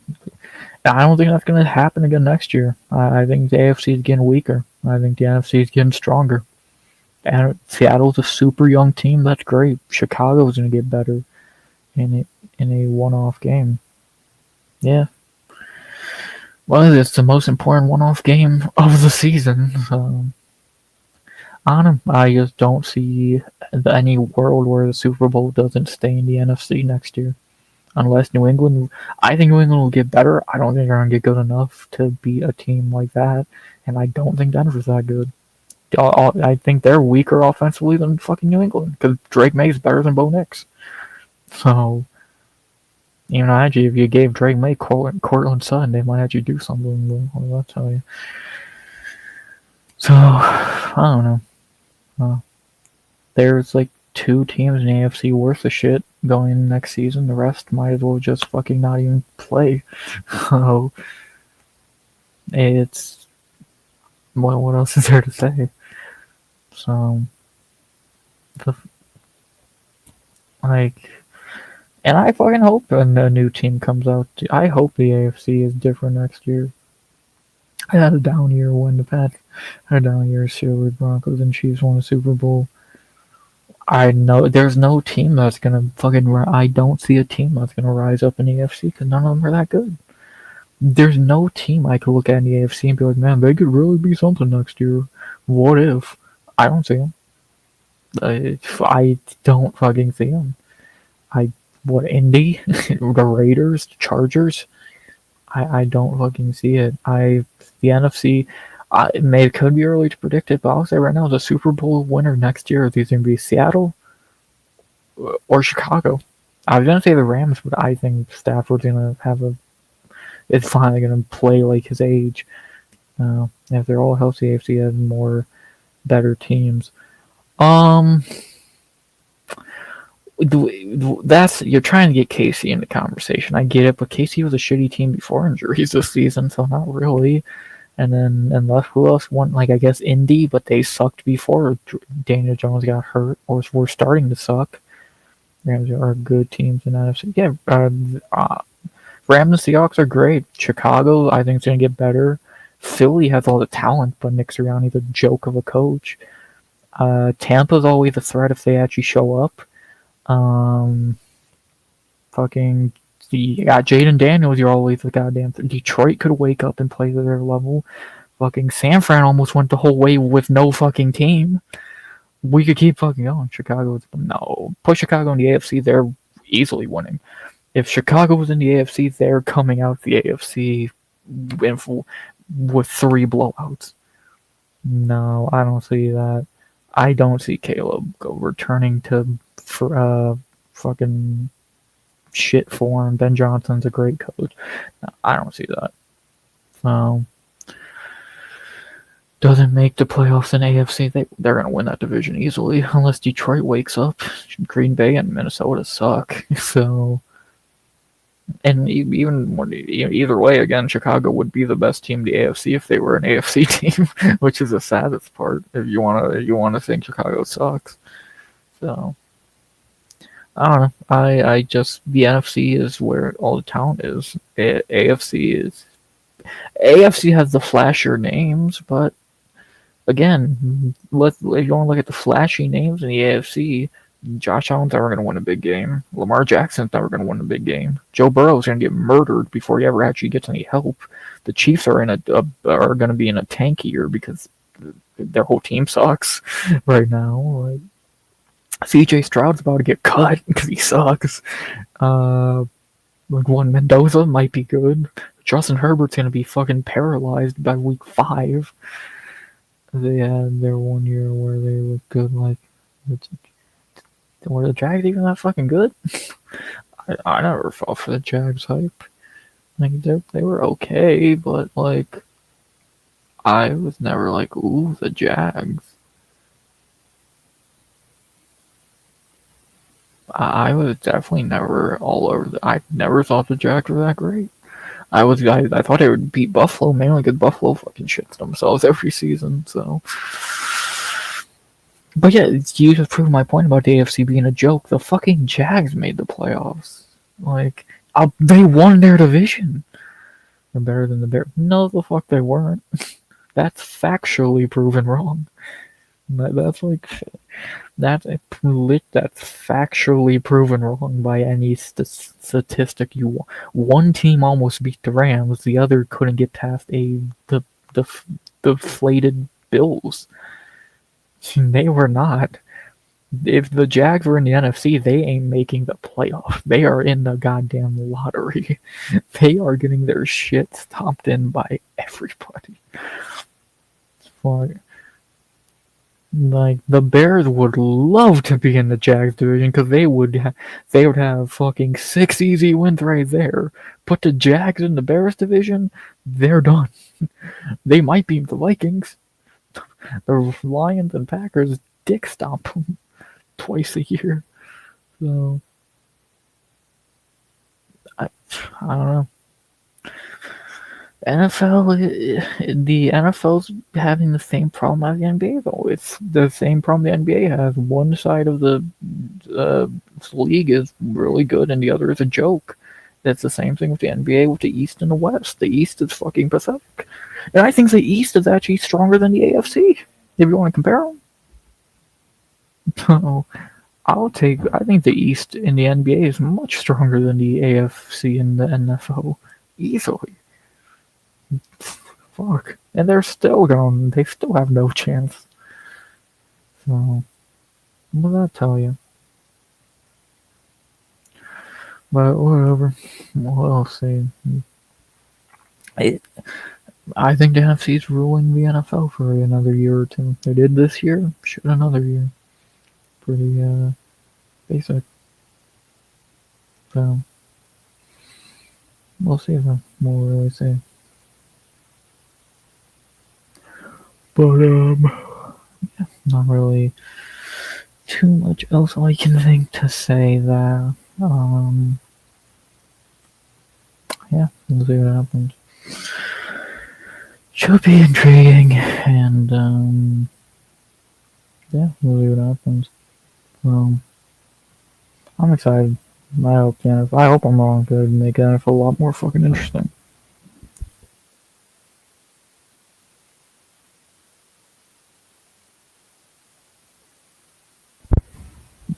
I don't think that's going to happen again next year. I think the AFC is getting weaker. I think the NFC is getting stronger. And Seattle's a super young team. That's great. Chicago's going to get better in a one-off game. Yeah. Well, it's the most important one-off game of the season. So, I just don't see any world where the Super Bowl doesn't stay in the NFC next year. Unless New England, I think New England will get better. I don't think they're going to get good enough to beat a team like that. And I don't think Denver's that good. I think they're weaker offensively than fucking New England. Because Drake May's better than Bo Nix. So, actually, if you gave Drake May Cortland Sutton, they might actually do something. I'll tell you. So, I don't know. There's like 2 teams in the AFC worth of shit going next season. The rest might as well just fucking not even play. So it's what else is there to say? So and I fucking hope a new team comes out. I hope the AFC is different next year. I had a down year when the Pats had a down year this year with Broncos and Chiefs won the Super Bowl. I know there's no team that's gonna I don't see a team that's gonna rise up in the AFC because none of them are that good. There's no team I could look at in the AFC and be like, man, they could really be something next year. What if? I don't see them. I don't fucking see them. Indy, the Raiders, the Chargers. I don't fucking see it. The NFC. It could be early to predict it, but I'll say right now the Super Bowl winner next year is either going to be Seattle or Chicago. I was going to say the Rams, but I think Stafford's going to it's finally going to play like his age. If they're all healthy, AFC has more better teams. You're trying to get Casey in the conversation. I get it, but Casey was a shitty team before injuries this season, so not really. And left, who else won? Like, I guess Indy, but they sucked before Daniel Jones got hurt, or were starting to suck. Rams are good teams in NFC. Yeah, Rams and Seahawks are great. Chicago, I think, is going to get better. Philly has all the talent, but Nick Sirianni's a joke of a coach. Tampa's always a threat if they actually show up. Um, fucking, yeah, Jaden Daniels, you're always the goddamn. Detroit could wake up and play to their level. Fucking San Fran almost went the whole way with no fucking team. We could keep fucking going. Chicago, no. Put Chicago in the AFC, they're easily winning. If Chicago was in the AFC, they're coming out the AFC with 3 blowouts. No, I don't see that. I don't see Caleb returning to fucking shit form. Ben Johnson's a great coach. No, I don't see that. So, doesn't make the playoffs in AFC. They're going to win that division easily unless Detroit wakes up. Green Bay and Minnesota suck. So, and either way, again, Chicago would be the best team in the AFC if they were an AFC team, which is the saddest part. If you wanna think Chicago sucks. So I don't know. I just the NFC is where all the talent is. AFC has the flashier names, but again, if you want to look at the flashy names in the AFC, Josh Allen's never going to win a big game. Lamar Jackson's never going to win a big game. Joe Burrow's going to get murdered before he ever actually gets any help. The Chiefs are are going to be in a tank year because their whole team sucks right now. Like, C.J. Stroud's about to get cut because he sucks. Juan Mendoza might be good. Justin Herbert's going to be fucking paralyzed by week 5. They had their 1 year where they looked good. Like, were the Jags even that fucking good? I never fell for the Jags hype. Like, they were okay, but like, I was never like, ooh, the Jags. I was definitely never all over. I never thought the Jags were that great. I thought they would beat Buffalo mainly because Buffalo fucking shits themselves every season. So, but yeah, you just proved my point about the AFC being a joke. The fucking Jags made the playoffs. Like, they won their division. They're better than the Bears. No, the fuck they weren't. That's factually proven wrong. That's factually proven wrong by any statistic you want. One team almost beat the Rams, the other couldn't get past the deflated Bills. They were not. If the Jags were in the NFC, they ain't making the playoff. They are in the goddamn lottery. They are getting their shit stomped in by everybody. Like, the Bears would love to be in the Jags division because they would have fucking 6 easy wins right there. Put the Jags in the Bears division, they're done. They might beat the Vikings. The Lions and Packers dick stomp them twice a year. So I don't know. The NFL's having the same problem as the NBA, though. It's the same problem the NBA has. One side of the league is really good, and the other is a joke. It's the same thing with the NBA, with the East and the West. The East is fucking pathetic. And I think the East is actually stronger than the AFC, if you want to compare them. So, I think the East in the NBA is much stronger than the AFC in the NFL. Easily. Fuck. And they're still going. They still have no chance. So, what did that tell you? But whatever. We'll see. I think the NFC is ruling the NFL for another year or two. They did this year. Should another year. Pretty basic. So, we'll see though. We'll really see. But yeah, not really too much else I can think to say there. Yeah, we'll see what happens. should be intriguing, and yeah, we'll see what happens. Um, I'm excited. I hope I'm wrong. Could make NFL a lot more fucking interesting.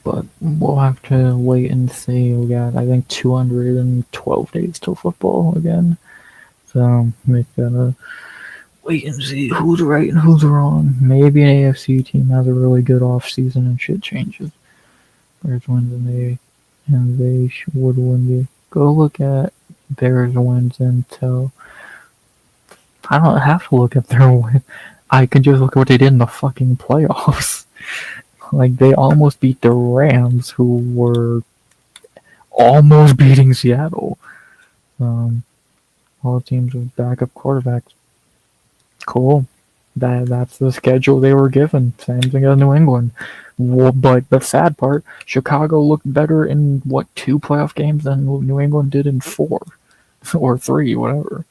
But we'll have to wait and see. We got, I think, 212 days till football again. So we gotta wait and see who's right and who's wrong. Maybe an AFC team has a really good off season and shit changes. Bears wins and they would win the. Go look at Bears wins until I don't have to look at their win. I could just look at what they did in the fucking playoffs. Like they almost beat the Rams, who were almost beating Seattle. Um, all teams with backup quarterbacks. Cool. That's the schedule they were given. Same thing as New England. Well, but the sad part, Chicago looked better in what 2 playoff games than New England did in 4 or 3, whatever.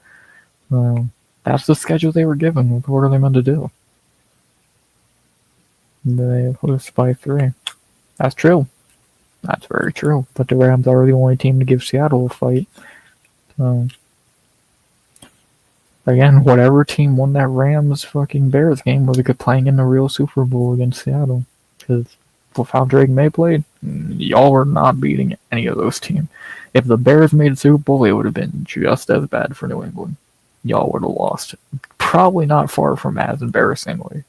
That's the schedule they were given. What are they meant to do? They lose by 3. That's true. That's very true. But the Rams are the only team to give Seattle a fight. Again, whatever team won that Rams fucking Bears game was playing in the real Super Bowl against Seattle. Because with how Drake May played, y'all were not beating any of those teams. If the Bears made the Super Bowl, it would have been just as bad for New England. Y'all would have lost. Probably not far from as embarrassingly.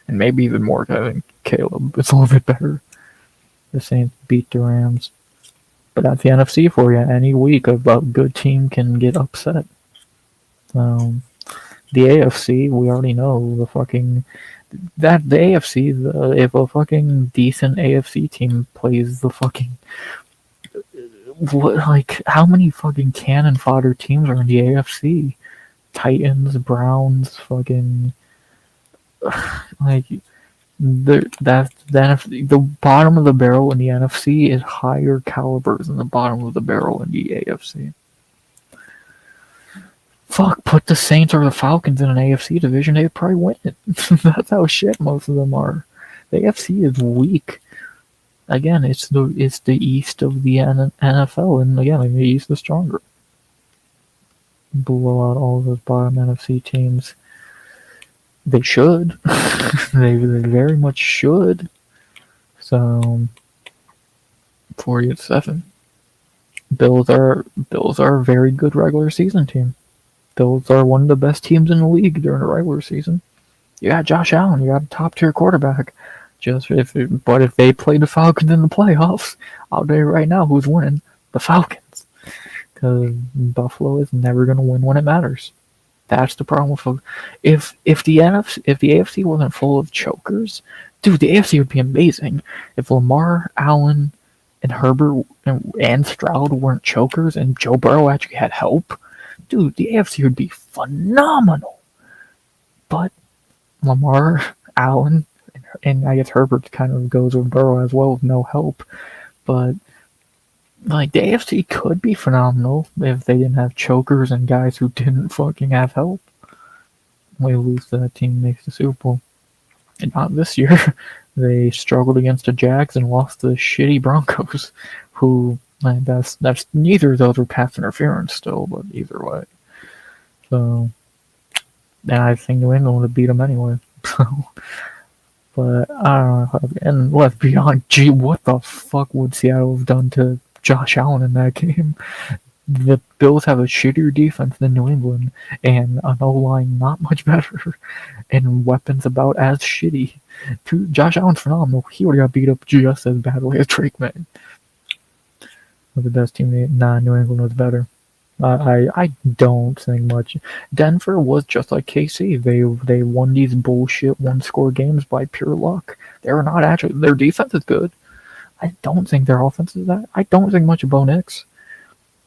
And maybe even more because I think Caleb is a little bit better. The Saints beat the Rams. But that's the NFC for you. Any week, a good team can get upset. The AFC, we already know the AFC. If a fucking decent AFC team plays the fucking how many fucking cannon fodder teams are in the AFC? Titans, Browns, fucking like the bottom of the barrel in the NFC is higher calibers than the bottom of the barrel in the AFC. Fuck, put the Saints or the Falcons in an AFC division, they'd probably win it. That's how shit most of them are. The AFC is weak. Again, it's the East of the NFL, and again, the East is stronger. Blow out all those bottom NFC teams. They should. they very much should. So 40-7. Bills are a very good regular season team. Bills are one of the best teams in the league during the regular season. You got Josh Allen, you got a top tier quarterback. But if they play the Falcons in the playoffs, I'll tell you right now who's winning: the Falcons, because Buffalo is never going to win when it matters. That's the problem with if the AFC wasn't full of chokers, dude, the AFC would be amazing. If Lamar, Allen, and Herbert and Stroud weren't chokers, and Joe Burrow actually had help, dude, the AFC would be phenomenal. But Lamar, Allen, and I guess Herbert kind of goes with Burrow as well with no help. But like the AFC could be phenomenal if they didn't have chokers and guys who didn't fucking have help. We lose that team makes the Super Bowl. And not this year. They struggled against the Jags and lost to the shitty Broncos, who that's neither of those were pass interference still, but either way. So, and I think New England would have beat them anyway. So, but I don't know. And let's be honest, gee, what the fuck would Seattle have done to Josh Allen in that game? The Bills have a shittier defense than New England, and an O-line not much better, and weapons about as shitty. Josh Allen's phenomenal. He would have got beat up just as badly as Drake May. The best team, New England was better. I don't think much. Denver was just like KC. They won these bullshit one-score games by pure luck. They're not actually. Their defense is good. I don't think their offense is that. I don't think much of Bo Nix.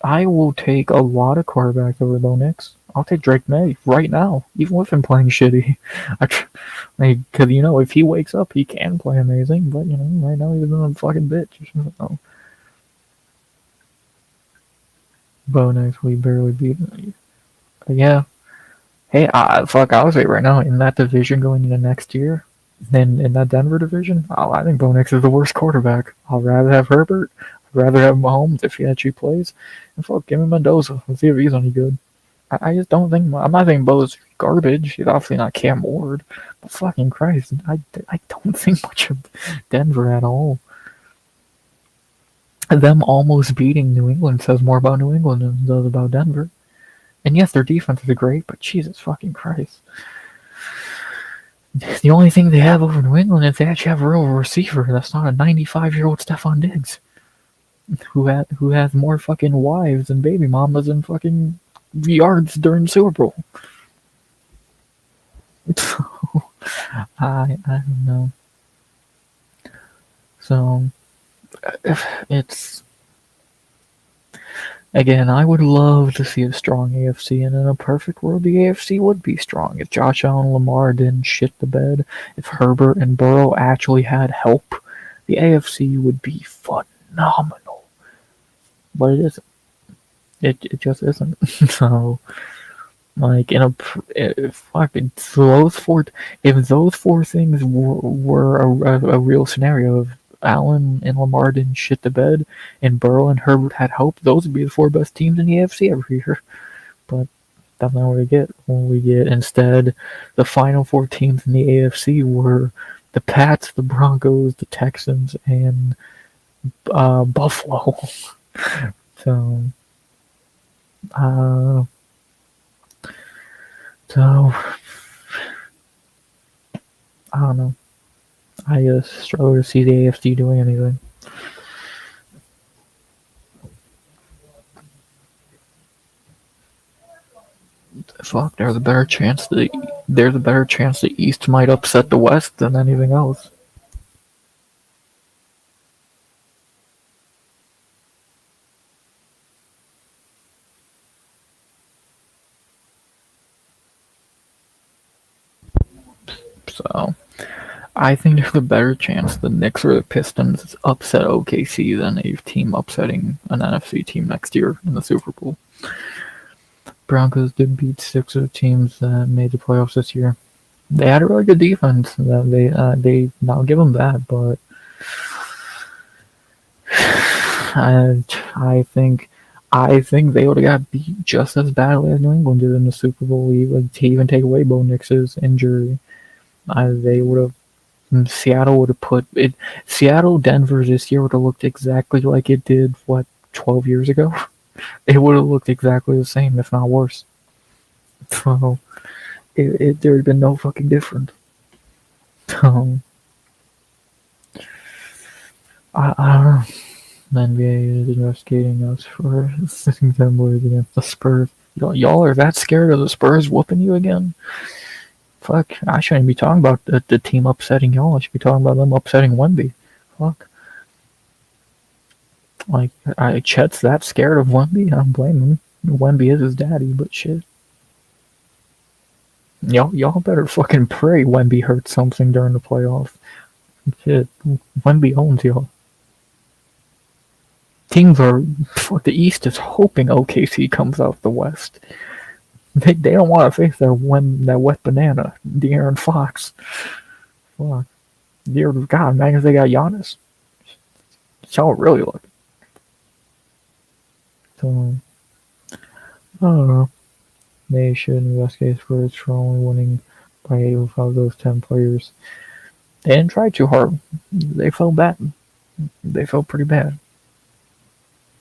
I will take a lot of quarterbacks over Bo Nix. I'll take Drake May right now, even with him playing shitty. Because, if he wakes up, he can play amazing. But, right now he's a fucking bitch. So. Bo Nix, we barely beat him. But yeah. Hey, fuck, I'll say right now, in that division going into next year, then in that Denver division, I think Bo Nix is the worst quarterback. I'd rather have Herbert. I'd rather have Mahomes if he actually plays. And fuck, give me Mendoza. Let's see if he's any good. I just don't think. I'm not saying Bo's garbage. He's obviously not Cam Ward. But fucking Christ, I don't think much of Denver at all. Them almost beating New England says more about New England than it does about Denver. And yes, their defense is great, but Jesus fucking Christ. The only thing they have over New England is they actually have a real receiver that's not a 95-year-old Stephon Diggs, who has more fucking wives and baby mamas than fucking yards during the Super Bowl. So, I don't know. So it's again, I would love to see a strong AFC, and in a perfect world, the AFC would be strong if Josh Allen and Lamar didn't shit the bed. If Herbert and Burrow actually had help, the AFC would be phenomenal. But it isn't. It just isn't. So, like in a if fucking if those four things were a real scenario, if Allen and Lamar didn't shit the bed, and Burrow and Herbert had hope, those would be the four best teams in the AFC every year. But that's not what we get. When we get instead, the final four teams in the AFC were the Pats, the Broncos, the Texans, and Buffalo. So, uh, so I don't know. I just struggle to see the AFC doing anything. Fuck, there's a better chance the East might upset the West than anything else. So I think there's a better chance the Knicks or the Pistons upset OKC than a team upsetting an NFC team next year in the Super Bowl. Broncos did beat 6 of the teams that made the playoffs this year. They had a really good defense. They now give them that, but I think they would have got beat just as badly as New England did in the Super Bowl. To even take away Bo Nix's injury, they would have. Seattle would have put it. Seattle, Denver this year would have looked exactly like it did 12 years ago. It would have looked exactly the same, if not worse. So there had been no fucking difference. I don't know. The NBA is investigating us for sitting assemblies against the Spurs. Y'all are that scared of the Spurs whooping you again? Fuck, I shouldn't be talking about the team upsetting y'all. I should be talking about them upsetting Wemby. Fuck. Like, Chet's that scared of Wemby? I don't blame him. Wemby is his daddy, but shit. Y'all better fucking pray Wemby hurts something during the playoffs. Shit, Wemby owns y'all. Teams are, for the East is hoping OKC comes out the West. They don't want to face that wet banana, De'Aaron Fox. Fuck. Dear God, man, if they got Giannis. Y'all really look. So, I don't know. They should investigate Spurs for only winning by 8 of those 10 players. They didn't try too hard. They felt bad. They felt pretty bad.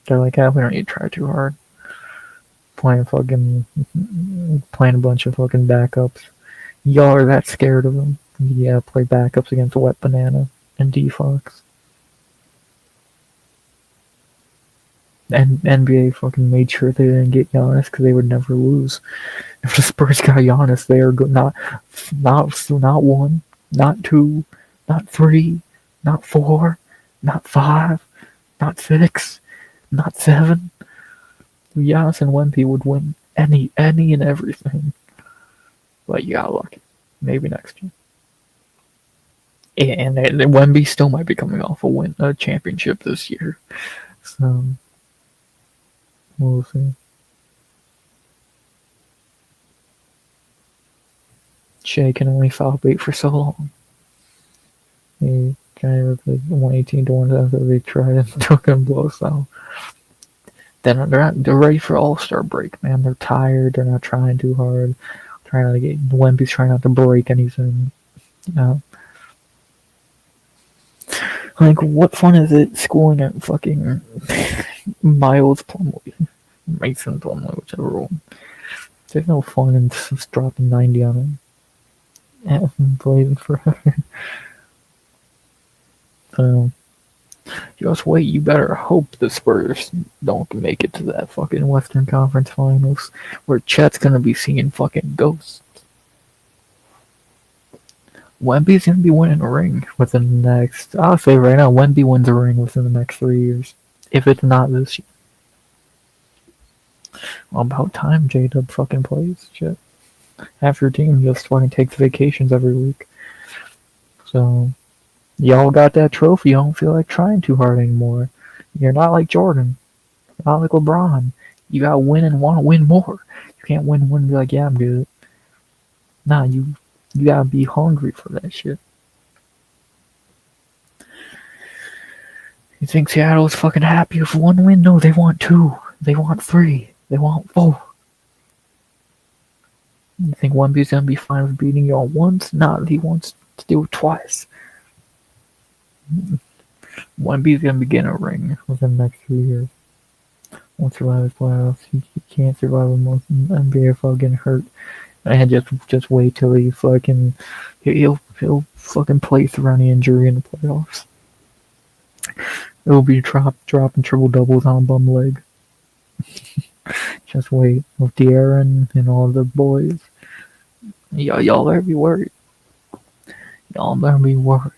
They're like, we don't need to try too hard. Playing a bunch of fucking backups. Y'all are that scared of them. Yeah, play backups against Wet Banana and D-Fox. And NBA fucking made sure they didn't get Giannis because they would never lose. If the Spurs got Giannis, they are not 1, not 2, not 3, not 4, not 5, not 6, not 7. Giannis and Wemby would win any and everything. But you got lucky. Maybe next year. And Wemby still might be coming off a championship this year. So we'll see. Shea can only foul bait for so long. He kind of like 118 to 1 after they try to fucking blow so. Then they're ready for All-Star break, man. They're tired. They're not trying too hard. Trying to get Wemby's trying not to break anything. You know, like what fun is it schooling at fucking Miles Plumlee, Mason Plumlee, whichever one. There's no fun in just dropping 90 on him. And playing forever. So just wait. You better hope the Spurs don't make it to that fucking Western Conference Finals, where Chet's gonna be seeing fucking ghosts. Wemby's gonna be winning a ring within the next. I'll say right now, Wemby wins a ring within the next 3 years, if it's not this year. Well, about time J-Dub fucking plays. Shit. Half your team just fucking takes vacations every week. So, y'all got that trophy. You don't feel like trying too hard anymore. You're not like Jordan. You're not like LeBron. You gotta win and want to win more. You can't win one and be like, yeah, I'm good. Nah, you gotta be hungry for that shit. You think Seattle's fucking happy with one win? No, they want 2. They want 3. They want 4. You think Wemby's gonna be fine with beating y'all once? Nah, he wants to do it twice. Wemby's gonna be getting a ring within the next 3 years. Won't survive his playoffs. He can't survive a month in NBA without getting hurt. And just wait till he fucking he'll fucking play through any injury in the playoffs. It'll be dropping triple doubles on a bum leg. Just wait with De'Aaron and all the boys. Y'all better be worried. Y'all better be worried.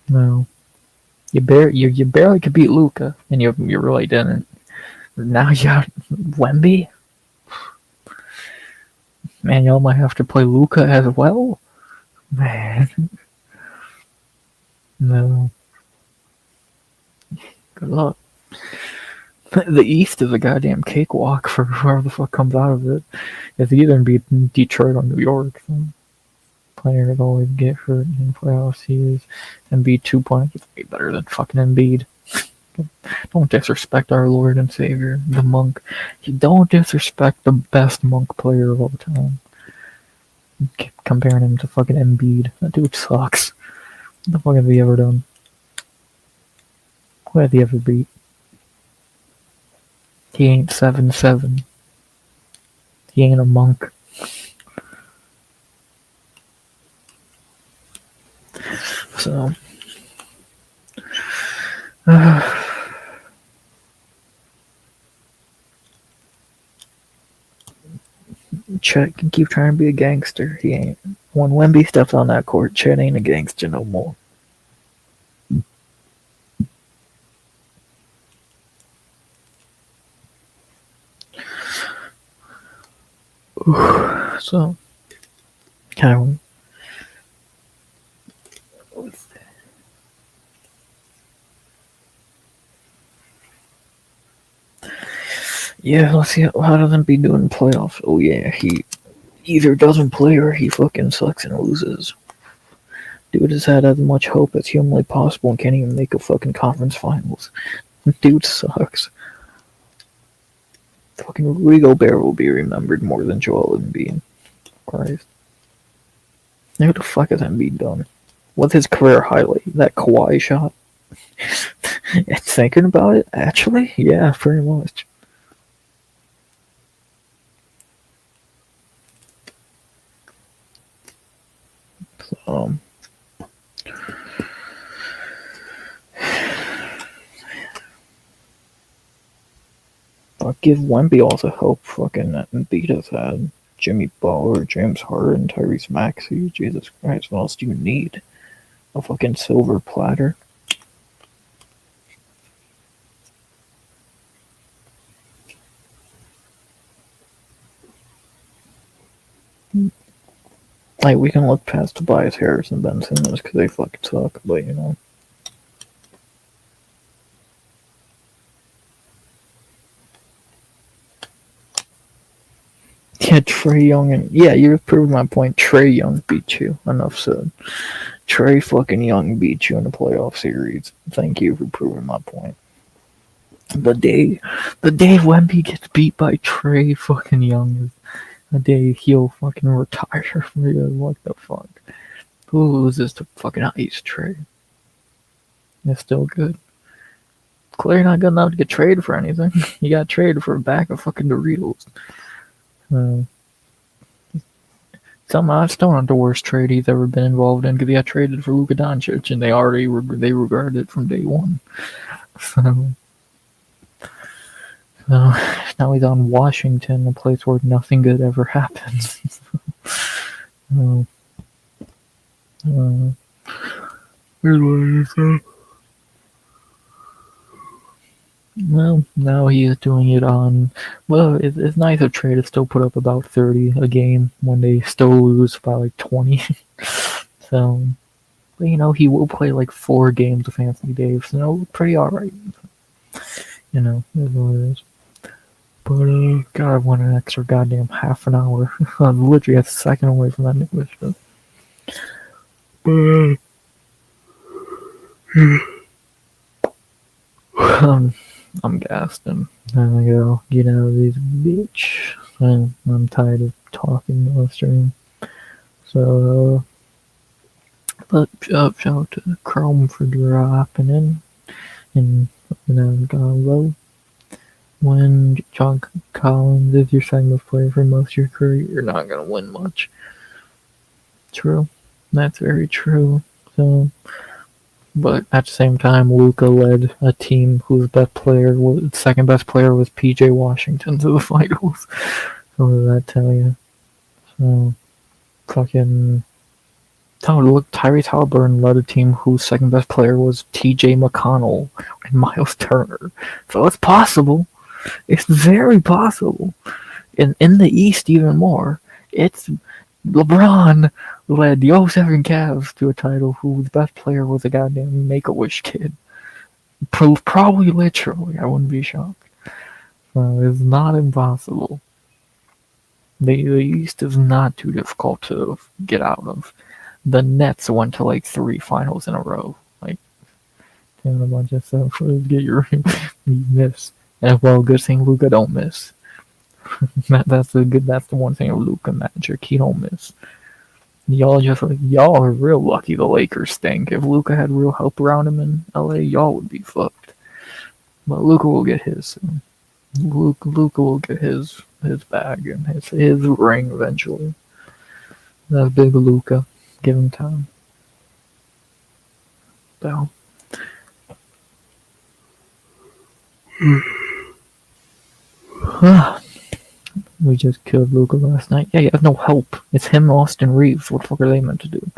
No, you barely could beat Luka, and you really didn't. Now you got Wemby. Man, y'all might have to play Luka as well. Man, no. Good luck. The East is a goddamn cakewalk for whoever the fuck comes out of it. It's either gonna be Detroit or New York. So players always get hurt in playoff series. Embiid 2 points is way better than fucking Embiid. Don't disrespect our Lord and Savior, the monk. You don't disrespect the best monk player of all time. Keep comparing him to fucking Embiid. That dude sucks. What the fuck has he ever done? Who has he ever beat? He ain't 7'7". He ain't a monk. So, Chet can keep trying to be a gangster. He ain't. When Wemby steps on that court, Chet ain't a gangster no more. So, kind of. Yeah, let's see how does Embiid do in playoffs. Oh yeah, he either doesn't play or he fucking sucks and loses. Dude has had as much hope as humanly possible and can't even make a fucking conference finals. Dude sucks. Fucking Rudy Gobert will be remembered more than Joel Embiid. Christ. Who the fuck has Embiid done? What's his career highlight? That Kawhi shot? Thinking about it, actually, yeah, pretty much. But give Wemby all the help fucking Embiid has had. Jimmy Butler, James Harden, Tyrese Maxey. Jesus Christ, what else do you need? A fucking silver platter? Like, we can look past Tobias Harris and Ben Simmons because they fucking suck, but you know. Yeah, Trey Young and yeah, you've proved my point. Trey Young beat you. Enough said. Trey fucking Young beat you in the playoff series. Thank you for proving my point. The day, the day Wemby gets beat by Trey fucking Young is the day he'll fucking retire. What the fuck? Who loses to fucking Ice Trey? It's still good. Clearly not good enough to get traded for anything. He got traded for a bag of fucking Doritos. Uh, Somehow it's still not the worst trade he's ever been involved in because he got traded for Luka Doncic and they regarded it from day one. So, so now he's on Washington, a place where nothing good ever happens. uh, uh, well, now he is doing it on. Well, it's nice of Trey to still put up about 30 a game when they still lose by like 20. So, but, he will play like 4 games of Anthony Davis. Pretty alright. Is what it is. But, God, I want an extra goddamn half an hour. I'm literally a second away from that Nicholas stuff. But, I'm gassed and I go, get out of this bitch. I'm tired of talking on the stream. So, but shout out to Chrome for dropping in. And, Gonzo. When John Collins is your second best player for most of your career, you're not going to win much. True. That's very true. So, but at the same time, Luka led a team whose second best player was PJ Washington to the finals. So what does that tell you? So, fucking. Look, Tyrese Halliburton led a team whose second best player was TJ McConnell and Miles Turner. So it's possible. It's very possible. In the East, even more. It's LeBron led the 07 Cavs to a title whose best player was a goddamn Make-A-Wish kid. Probably literally, I wouldn't be shocked. So it's not impossible. The East is not too difficult to get out of. The Nets went to like 3 finals in a row. Like, doing a bunch of stuff. Get your you miss. And well, good thing Luka don't miss. That's the one thing of Luka magic. He don't miss. Y'all are real lucky the Lakers stink. If Luka had real help around him in LA, y'all would be fucked. But Luka will get his soon. Luka will get his bag and his ring eventually. That big Luka. Give him time. So. We just killed Luka last night. Yeah, he has no help. It's him, Austin Reeves. What the fuck are they meant to do?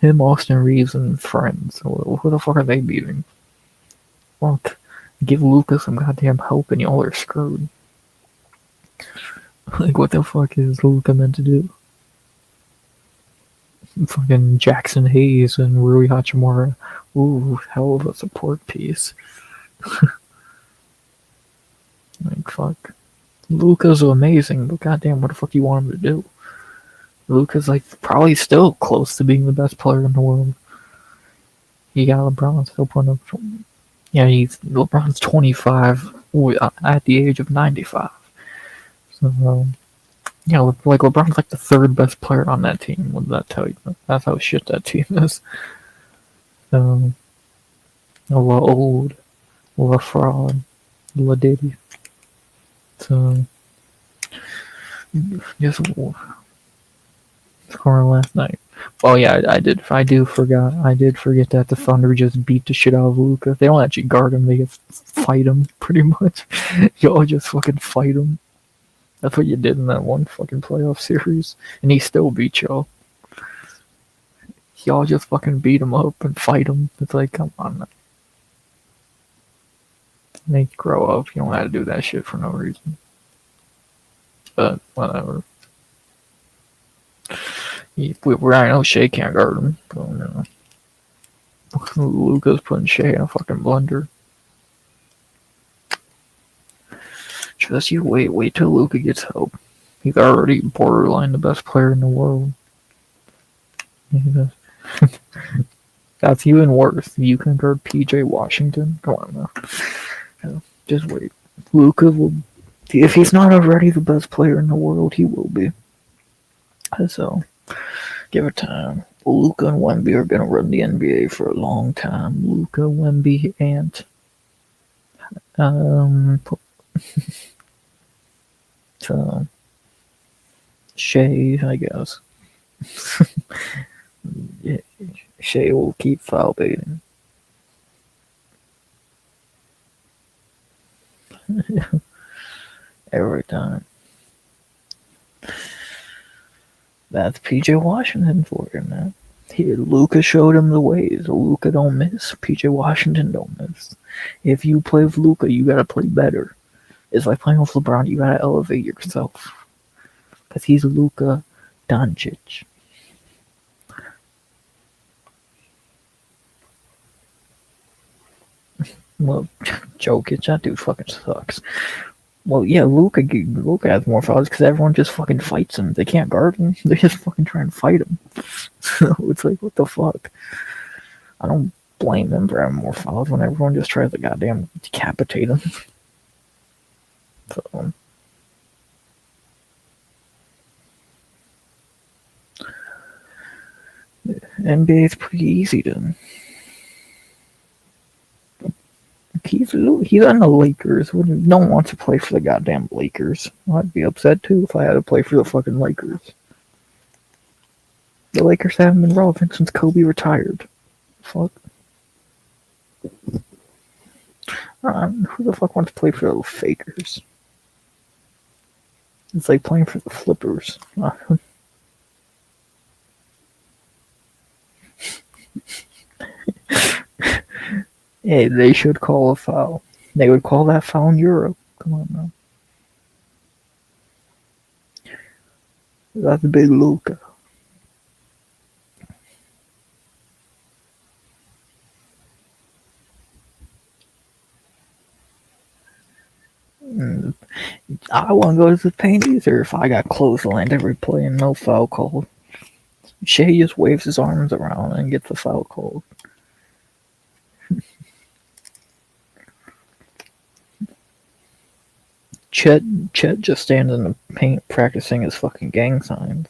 Him, Austin Reeves, and friends. Who the fuck are they beating? Fuck. Give Luka some goddamn help and y'all are screwed. Like, what the fuck is Luka meant to do? Fucking Jackson Hayes and Rui Hachimura. Ooh, hell of a support piece. Like, fuck. Luka's amazing, but goddamn, what the fuck do you want him to do? Luka's like probably still close to being the best player in the world. You got LeBron still putting up. Yeah, LeBron's 25 at the age of 95. So, yeah, like LeBron's like the 3rd best player on that team. What does that tell you? That's how shit that team is. So, La Old, La Fraud, La Diddy. So, just scoring last night. Oh yeah, I did forget that the Thunder just beat the shit out of Luka. They don't actually guard him; they just fight him pretty much. Y'all just fucking fight him. That's what you did in that one fucking playoff series, and he still beat y'all. Y'all just fucking beat him up and fight him. It's like, come on, man. They grow up. You don't have to do that shit for no reason. But whatever. I know Shea can't guard him. But, Luka's putting Shea in a fucking blender. Just you wait till Luka gets help. He's already borderline the best player in the world. That's even worse. You can guard PJ Washington? Come on now. Yeah, just wait. Luka will. If he's not already the best player in the world, he will be. So, give it time. Luka and Wemby are going to run the NBA for a long time. Luka, Wemby, and um, so, Shea, I guess. Yeah, Shea will keep foul baiting. Every time. That's PJ Washington for you, man. Here, Luka showed him the ways. Luka don't miss. PJ Washington don't miss. If you play with Luka, you gotta play better. It's like playing with LeBron. You gotta elevate yourself. Because he's Luka Doncic. Well, Jokic, that dude fucking sucks. Well, yeah, Luka has more fouls because everyone just fucking fights him. They can't guard him. They just fucking try and fight him. So it's like, what the fuck? I don't blame them for having more fouls when everyone just tries to goddamn decapitate him. So, NBA is pretty easy to. He's on the Lakers. No one wants to play for the goddamn Lakers. I'd be upset too if I had to play for the fucking Lakers. The Lakers haven't been relevant since Kobe retired. Fuck. Who the fuck wants to play for those fakers? It's like playing for the Flippers. Hey, they should call a foul. They would call that foul in Europe. Come on now. That's big Luka. I wouldn't go to the paint either if I got clotheslined every play and no foul called. Shea just waves his arms around and gets the foul called. Chet just stands in the paint practicing his fucking gang signs.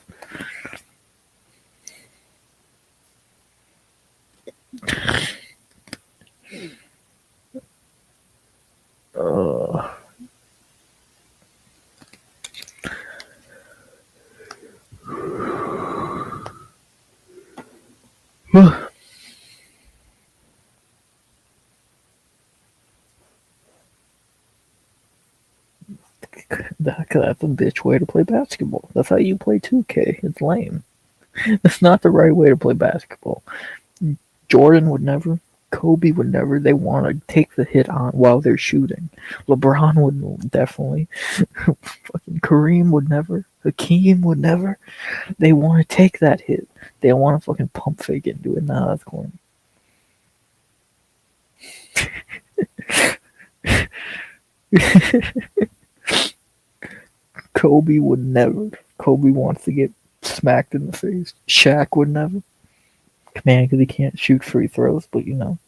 That's a bitch way to play basketball. That's how you play 2K. It's lame. That's not the right way to play basketball. Jordan would never. Kobe would never. They want to take the hit on while they're shooting. LeBron would definitely. Fucking Kareem would never. Hakeem would never. They want to take that hit. They don't want to fucking pump fake it and do it. Nah, that's corny. Kobe would never. Kobe wants to get smacked in the face. Shaq would never. Man, because he can't shoot free throws, but you know.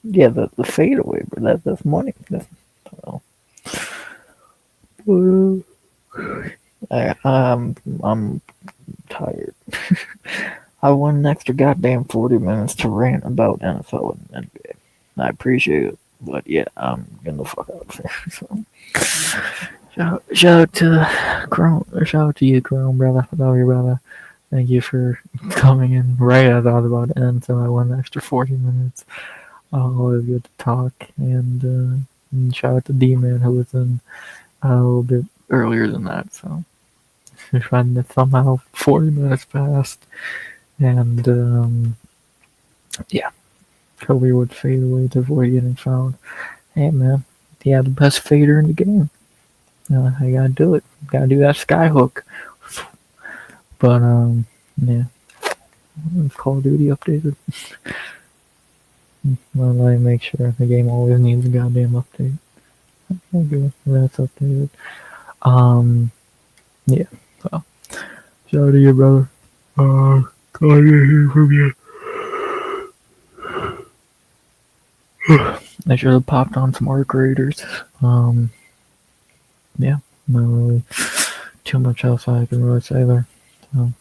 Yeah, the fadeaway, but that's money. Well, I'm tired. I want an extra goddamn 40 minutes to rant about NFL and NBA. I appreciate it, but yeah, I'm getting the fuck out of here. So, shout out to shout out to you, Chrome, brother. I love you, brother. Thank you for coming in right as I was about to end, so I went an extra 40 minutes. Always good to talk, and shout out to D-Man who was in a little bit earlier than that, so if I somehow 40 minutes passed, and yeah, Kobe would fade away to avoid getting fouled. Hey man, he had the best fader in the game. I gotta do it. Gotta do that skyhook. But yeah, Call of Duty updated. Well, I make sure the game always needs a goddamn update. Okay, that's updated. Um, yeah. So, shout out to you, brother. Glad to hear from you. I should have popped on some arc raiders. Yeah, not really too much else I can really say there. So,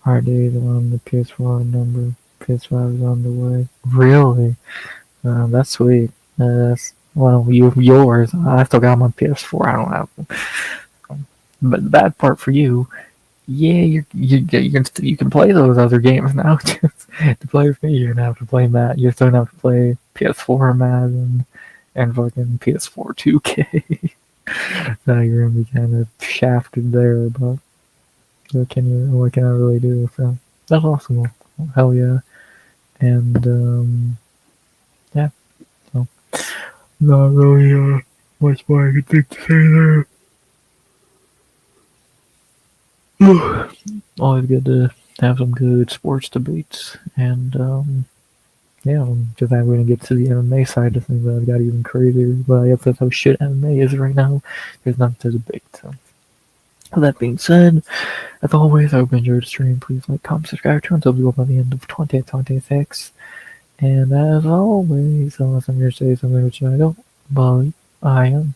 hard days on the PS4 number. PS5 is on the way. Really? That's sweet. That's well, yours. I still got my PS4. I don't have. But the bad part for you, yeah, you can play those other games now. To play with me, you're gonna have to play Matt. You're still gonna have to play PS4 Madden and fucking PS4 2K. Now you're gonna be kind of shafted there, but what can I really do? So that's awesome. Hell yeah. And yeah. So not really much more I could think to say there. Always good to have some good sports debates, and yeah, just I'm going to get to the MMA side of things. I've got even crazier. But I guess that's how shit MMA is right now. There's nothing to debate. So, with that being said, as always, I hope you enjoyed the stream. Please like, comment, subscribe, turn until we go by the end of 2026. And as always, unless I'm here to say something which I don't, but I am.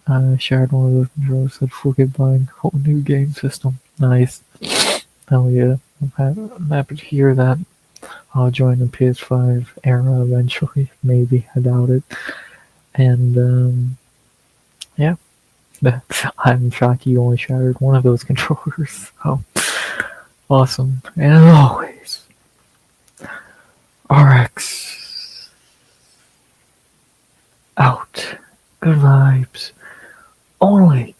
I shared one of those controllers that forget buying a whole new game system. Nice. Hell yeah. I'm happy to hear that. I'll join the PS5 era eventually. Maybe. I doubt it. And, yeah. I'm shocked you only shattered one of those controllers. Oh, awesome. And as always, RX out. Good vibes. Only